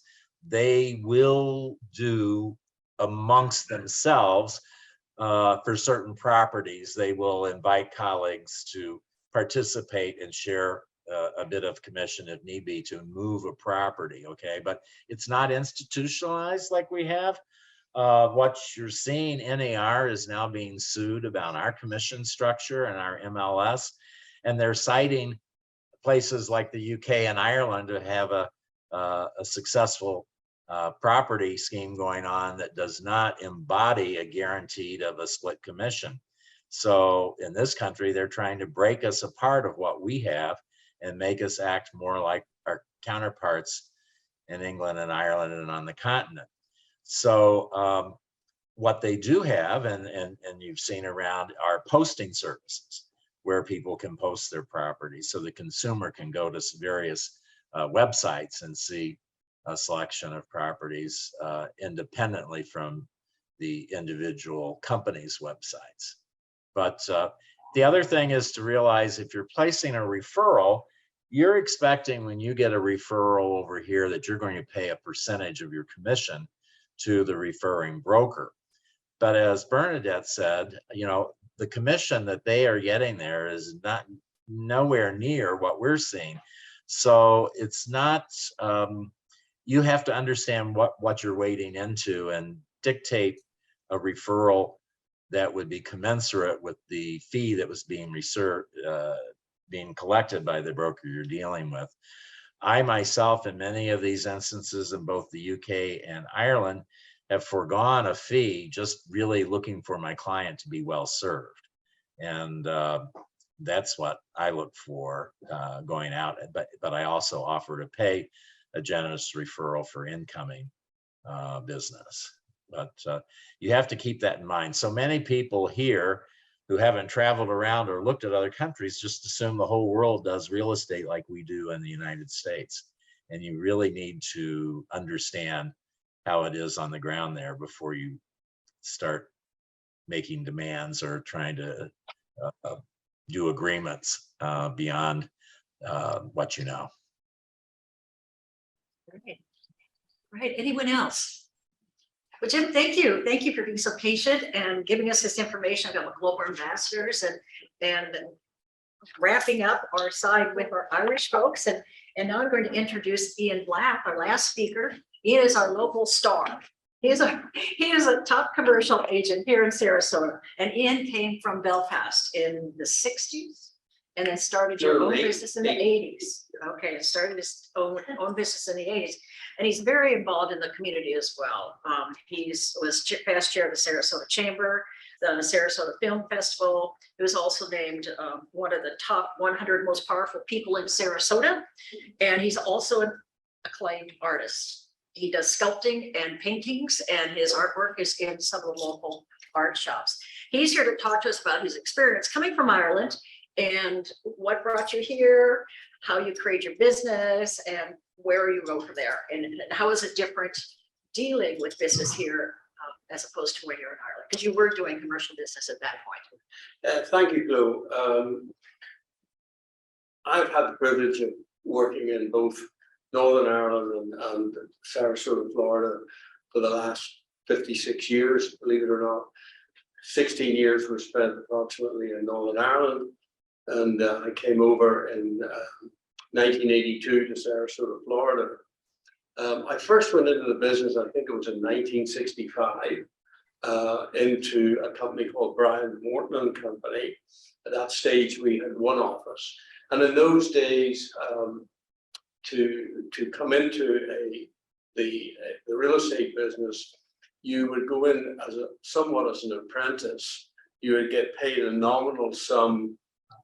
they will do amongst themselves for certain properties. They will invite colleagues to participate and share a bit of commission if need be to move a property, okay? But it's not institutionalized like we have. What you're seeing, NAR is now being sued about our commission structure and our MLS, and they're citing places like the UK and Ireland to have a successful property scheme going on that does not embody a guaranteed of a split commission. So in this country, they're trying to break us apart of what we have and make us act more like our counterparts in England and Ireland and on the continent. So what they do have, and you've seen around, are posting services where people can post their properties. So the consumer can go to various websites and see a selection of properties independently from the individual company's websites. But the other thing is to realize if you're placing a referral, you're expecting when you get a referral over here that you're going to pay a percentage of your commission to the referring broker. But as Bernadette said, the commission that they are getting there is nowhere near what we're seeing. So it's not, you have to understand what you're wading into and dictate a referral that would be commensurate with the fee that was being collected by the broker you're dealing with. I myself, in many of these instances in both the UK and Ireland, have foregone a fee just really looking for my client to be well served. And that's what I look for going out. But I also offer to pay a generous referral for incoming business. But you have to keep that in mind. So many people here who haven't traveled around or looked at other countries just assume the whole world does real estate like we do in the United States. And you really need to understand how it is on the ground there before you start making demands or trying to do agreements beyond what you know. Right. Anyone else? Well, Jim, thank you. Thank you for being so patient and giving us this information about global ambassadors and wrapping up our side with our Irish folks. And now I'm going to introduce Ian Black, our last speaker. Ian is our local star. He is a top commercial agent here in Sarasota. And Ian came from Belfast in the 60s and then started your own business in the 80s. Okay, started his own business in the 80s. And he's very involved in the community as well. He was past chair of the Sarasota Chamber, the Sarasota Film Festival. He was also named one of the top 100 most powerful people in Sarasota. And he's also an acclaimed artist. He does sculpting and paintings, and his artwork is in some of the local art shops. He's here to talk to us about his experience coming from Ireland and what brought you here, how you create your business, and where you go from there, and how is it different dealing with business here as opposed to when you're in Ireland? Because you were doing commercial business at that point. Thank you, Glo. I've had the privilege of working in both Northern Ireland and Sarasota, Florida for the last 56 years, believe it or not. 16 years were spent approximately in Northern Ireland, and I came over in 1982 to Sarasota, Florida. I first went into the business, I think it was in 1965, into a company called Brian Morton and Company. At that stage, we had one office. And in those days, to come into the real estate business, you would go in as somewhat as an apprentice. You would get paid a nominal sum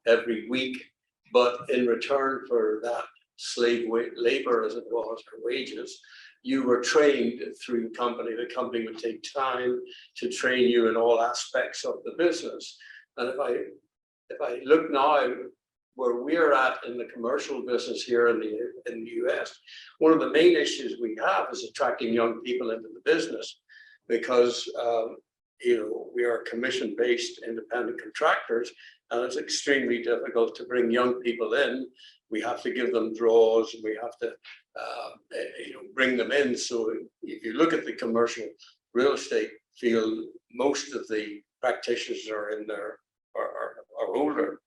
every week, but in return for that slave labor, as it was, or wages, you were trained through the company. The company would take time to train you in all aspects of the business. And if I look now where we're at in the commercial business here in the US, one of the main issues we have is attracting young people into the business, because we are commission-based independent contractors, and it's extremely difficult to bring young people in. We have to give them draws, and we have to bring them in. So if you look at the commercial real estate field, most of the practitioners are in there are older.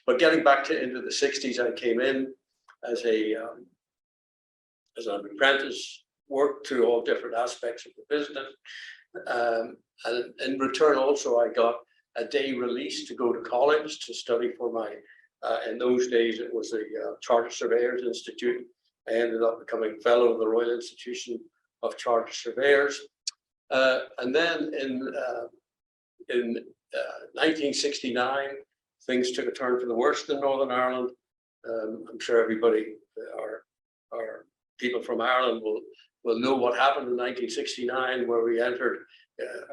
But getting back to into the 60s, I came in as an apprentice, worked through all different aspects of the business. And in return, also, I got a day release to go to college to study for my, in those days, it was the Chartered Surveyors Institute. I ended up becoming fellow of the Royal Institution of Chartered Surveyors. And then in 1969, things took a turn for the worst in Northern Ireland. I'm sure everybody, our people from Ireland will know what happened in 1969, where we entered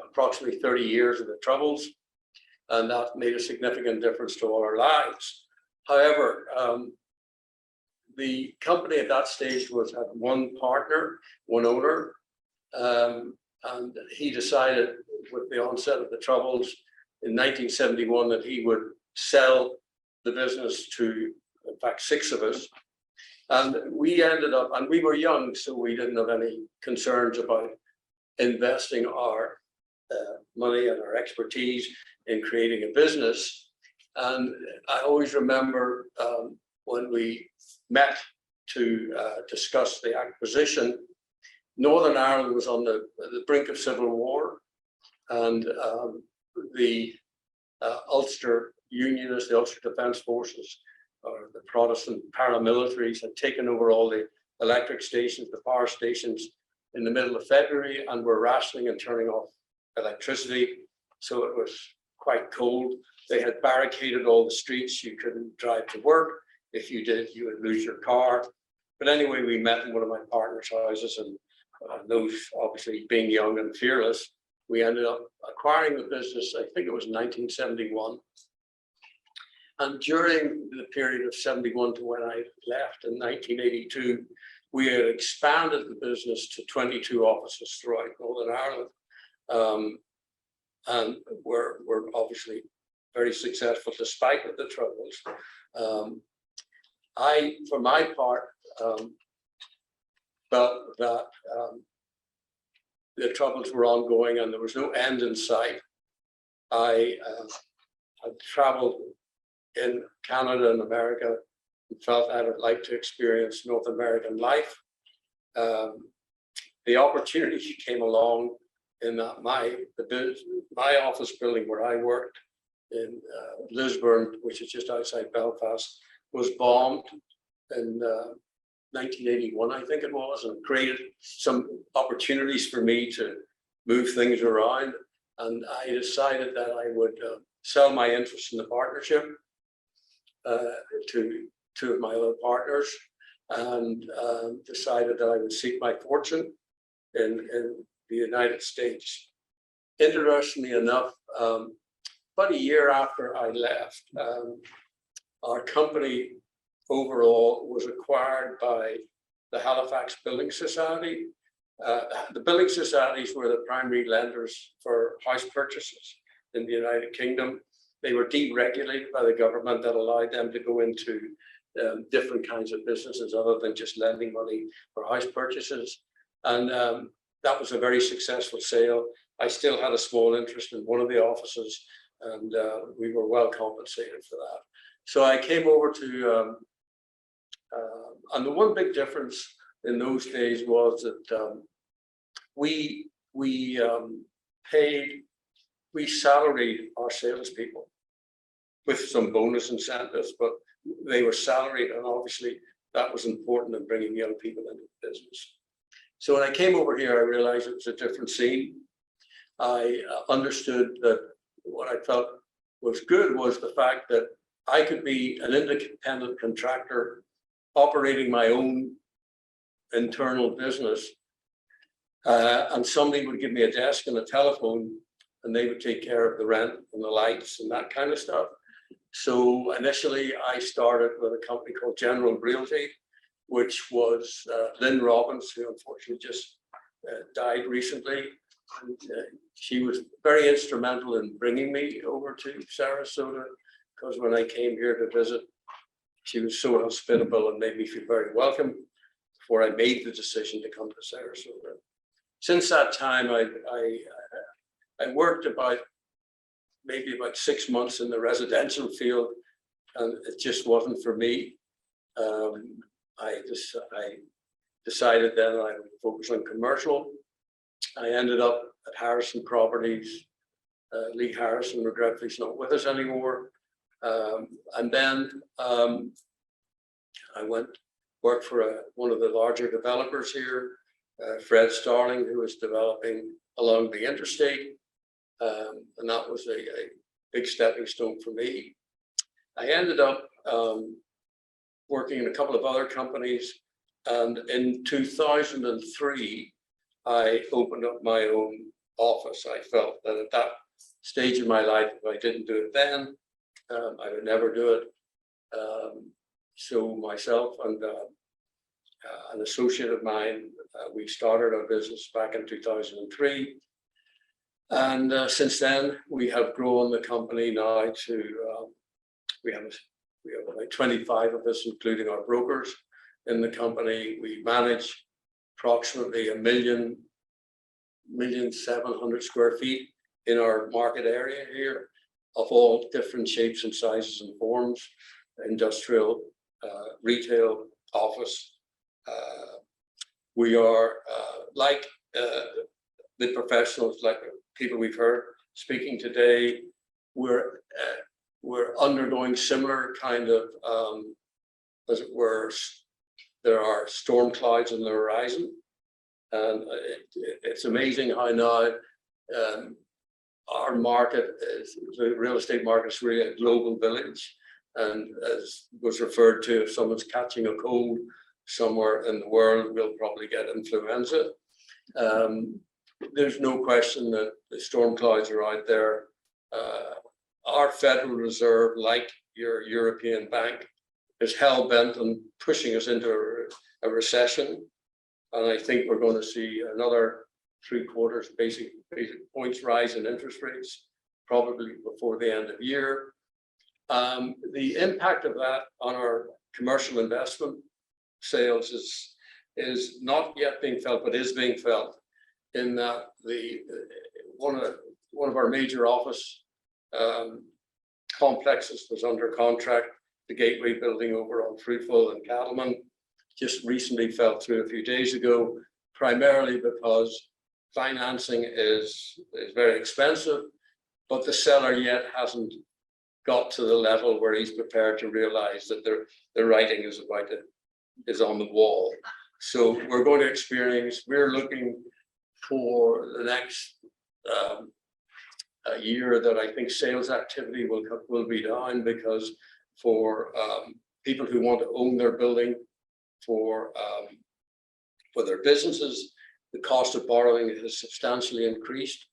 approximately 30 years of the Troubles, and that made a significant difference to all our lives. However, the company at that stage had one partner, one owner, and he decided with the onset of the Troubles in 1971 that he would sell the business to, in fact, 6 of us. And we ended up, and we were young, so we didn't have any concerns about investing our money and our expertise in creating a business. And I always remember when we met to discuss the acquisition, Northern Ireland was on the brink of civil war, and the Ulster Unionists, the Ulster Defence Forces, or the Protestant paramilitaries, had taken over all the electric stations, the power stations in the middle of February, and were rationing and turning off electricity. So it was quite cold. They had barricaded all the streets. You couldn't drive to work. If you did, you would lose your car. But anyway, we met in one of my partner's houses, and those obviously being young and fearless, we ended up acquiring the business. I think it was 1971. And during the period of 71 to when I left in 1982, we had expanded the business to 22 offices throughout Northern Ireland. And we're obviously very successful despite the Troubles. I, for my part, felt that the Troubles were ongoing and there was no end in sight. I had traveled in Canada and America and felt I would like to experience North American life. The opportunity came along in that my office building where I worked in Lisburn, which is just outside Belfast, was bombed in 1981, I think it was, and created some opportunities for me to move things around. And I decided that I would sell my interest in the partnership to 2 of my other partners, and decided that I would seek my fortune in the United States. Interestingly enough, about a year after I left, our company overall was acquired by the Halifax Building Society. The building societies were the primary lenders for house purchases in the United Kingdom. They were deregulated by the government that allowed them to go into different kinds of businesses other than just lending money for house purchases. And that was a very successful sale. I still had a small interest in one of the offices, and we were well compensated for that. So I came over to, and the one big difference in those days was that we salaried our salespeople with some bonus incentives, but they were salaried, and obviously that was important in bringing young people into the business. So when I came over here, I realized it was a different scene. I understood that what I felt was good was the fact that I could be an independent contractor operating my own internal business, and somebody would give me a desk and a telephone, and they would take care of the rent and the lights and that kind of stuff. So initially I started with a company called General Realty, which was Lynn Robbins, who unfortunately just died recently. And, she was very instrumental in bringing me over to Sarasota, because when I came here to visit, she was so hospitable and made me feel very welcome before I made the decision to come to Sarasota. Since that time, I worked maybe about 6 months in the residential field, and it just wasn't for me. I decided then I would focus on commercial. I ended up at Harrison Properties. Lee Harrison, regretfully, is not with us anymore. And then I went work for one of the larger developers here, Fred Starling, who was developing along the interstate. And that was a big stepping stone for me. I ended up working in a couple of other companies. And in 2003, I opened up my own office. I felt that at that stage in my life, if I didn't do it then, I would never do it. So myself and an associate of mine, we started our business back in 2003. And since then, we have grown the company now to, we have about 25 of us, including our brokers in the company. We manage approximately 1,700,000 square feet in our market area here, of all different shapes and sizes and forms, industrial, retail, office. We are like the professionals, like people we've heard speaking today, we're undergoing similar kind of, as it were, there are storm clouds on the horizon. And it's amazing how now our market, the real estate market, is really a global village. And as was referred to, if someone's catching a cold somewhere in the world, we'll probably get influenza. There's no question that the storm clouds are out there. Our Federal Reserve, like your European bank, is hell-bent on pushing us into a recession. And I think we're going to see another 3/4 basic points rise in interest rates, probably before the end of the year. The impact of that on our commercial investment sales is not yet being felt, but is being felt in that one of our major office complexes was under contract. The Gateway building over on Fruitful and Cattleman just recently fell through a few days ago, primarily because financing is very expensive, but the seller yet hasn't got to the level where he's prepared to realize that the writing is on the wall. So we're going to experience, we're looking for the next year that I think sales activity will be down, because for people who want to own their building, for their businesses, the cost of borrowing has substantially increased.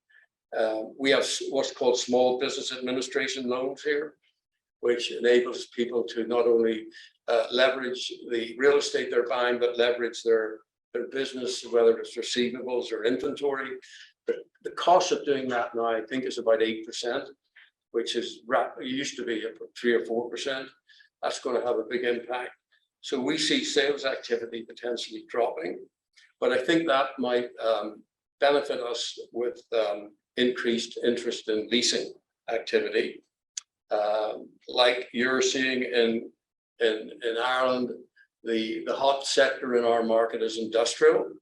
We have what's called small business administration loans here. which enables people to not only leverage the real estate they're buying, but leverage their business, whether it's receivables or inventory. The cost of doing that now, I think, is about 8%, which is it used to be 3 or 4%. That's going to have a big impact. So we see sales activity potentially dropping, but I think that might benefit us with increased interest in leasing activity. Like you're seeing in Ireland, the hot sector in our market is industrial.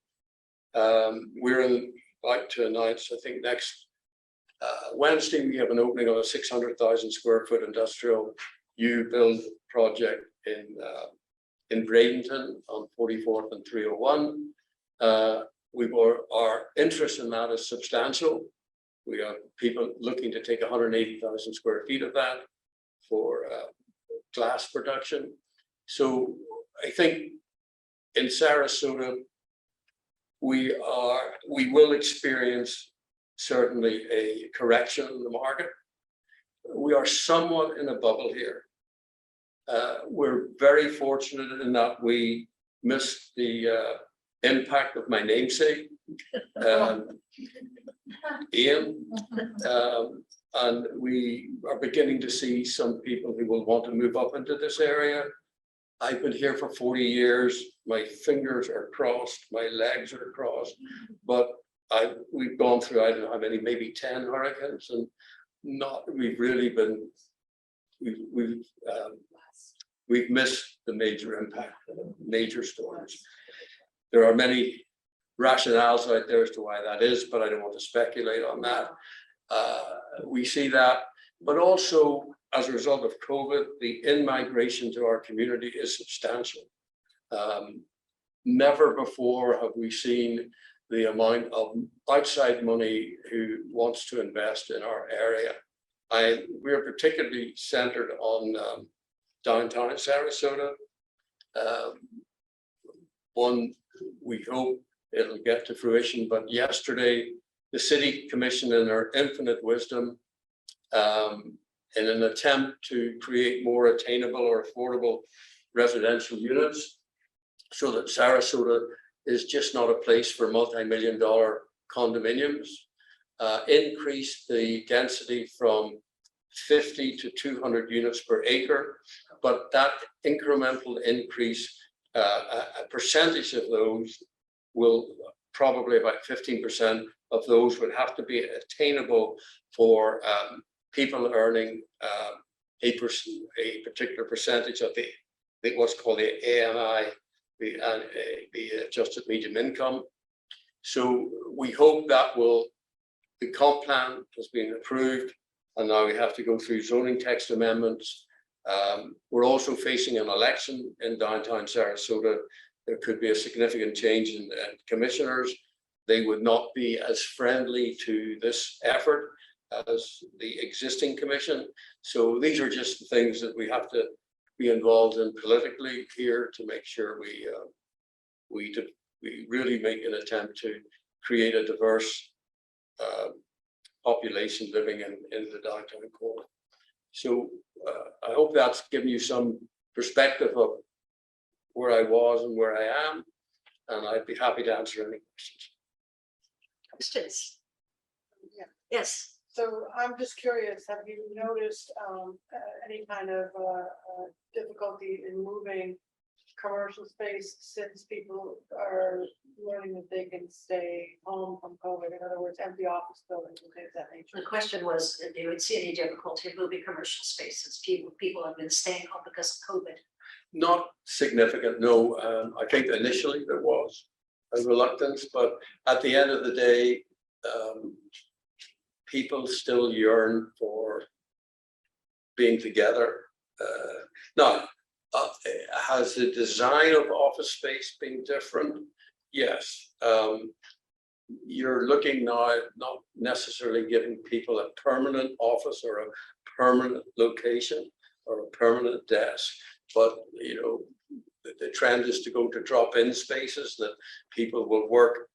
We're about to announce, I think next Wednesday, we have an opening on a 600,000 square foot industrial new build project in Bradenton on 44th and 301. Our interest in that is substantial. We have people looking to take 180,000 square feet of that for glass production. So I think in Sarasota, we will experience certainly a correction in the market. We are somewhat in a bubble here. We're very fortunate in that we missed the impact of my namesake, Ian, and we are beginning to see some people who will want to move up into this area. I've been here for 40 years. My fingers are crossed, my legs are crossed, but we've gone through, I don't know how many, maybe 10 hurricanes, and we've missed the major impact, major storms. There are many rationales out there as to why that is, but I don't want to speculate on that. We see that, but also as a result of COVID, the in-migration to our community is substantial. Never before have we seen the amount of outside money who wants to invest in our area. We're particularly centered on downtown Sarasota. One, we hope it'll get to fruition, but yesterday, the City Commission, in their infinite wisdom, in an attempt to create more attainable or affordable residential units, so that Sarasota is just not a place for multi-million-dollar condominiums, increased the density from 50 to 200 units per acre, but that incremental increase, a percentage of those will probably about 15% of those would have to be attainable for people earning a particular percentage of the what's called the AMI, the adjusted medium income. So we hope that the comp plan has been approved, and now we have to go through zoning text amendments. We're also facing an election in downtown Sarasota. There could be a significant change in commissioners. They would not be as friendly to this effort as the existing commission. So these are just the things that we have to be involved in politically here to make sure we really make an attempt to create a diverse population living in the downtown core. So I hope that's given you some perspective of where I was and where I am, and I'd be happy to answer any questions. Questions? Yeah. Yes. So I'm just curious, have you noticed any kind of difficulty in moving commercial space since people are learning that they can stay home from COVID? In other words, empty office buildings and things of that nature. The question was if you would see any difficulty moving commercial spaces. People have been staying home because of COVID. Not significant, no. I think initially there was a reluctance, but at the end of the day, people still yearn for being together. Now, has the design of office space been different? Yes. You're looking now at not necessarily giving people a permanent office or a permanent location or a permanent desk, but the trend is to go to drop-in spaces that people will work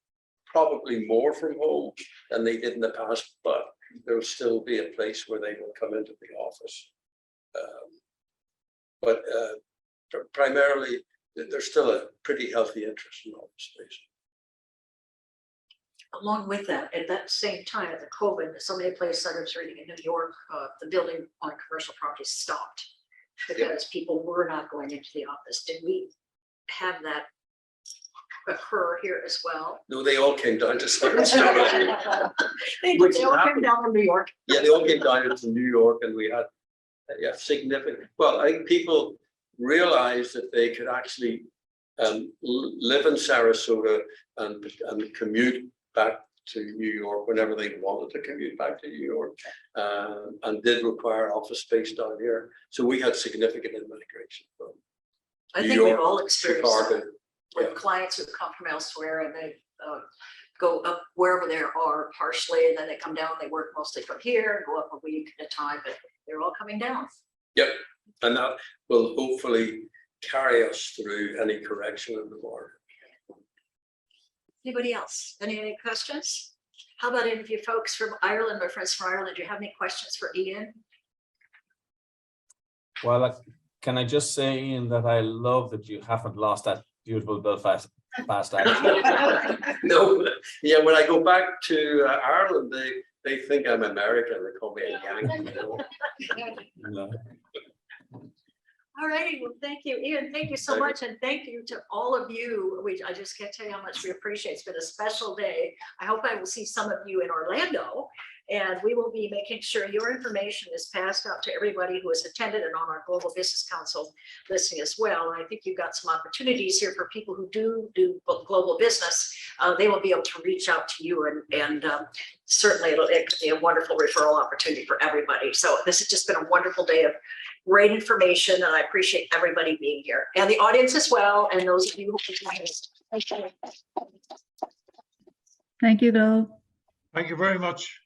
probably more from home than they did in the past, but there will still be a place where they will come into the office. But primarily, there's still a pretty healthy interest in office space. Along with that, at that same time, at the COVID, so many places I was reading in New York, the building on commercial properties stopped because people were not going into the office. Did we have that occur here as well? No, they all came down to Sarasota. They all came down from New York. Yeah, they all came down to New York, and we had significant. Well, I think people realized that they could actually live in Sarasota and commute back to New York whenever they wanted to commute back to New York, and did require office space down here. So we had significant immigration from I New think we've York, all experienced Chicago. that with clients who come from elsewhere and they go up wherever they are partially, and then they come down, they work mostly from here, go up a week at a time, but they're all coming down. Yep, and that will hopefully carry us through any correction in the market. Anybody else? Any questions? How about any of you folks from Ireland, my friends from Ireland? Do you have any questions for Ian? Well, can I just say, Ian, that I love that you haven't lost that beautiful Belfast accent. No, yeah, when I go back to Ireland, they think I'm American. They call me a Yankee. No. All righty, well, thank you, Ian. Thank you so much. And thank you to all of you. I just can't tell you how much we appreciate it. It's been a special day. I hope I will see some of you in Orlando. And we will be making sure your information is passed out to everybody who has attended and on our Global Business Council listing as well. And I think you've got some opportunities here for people who do global business. They will be able to reach out to you, and certainly it could be a wonderful referral opportunity for everybody. So this has just been a wonderful day of great information, and I appreciate everybody being here and the audience as well. And those of you who can join us. Thank you, Glo. Thank you very much.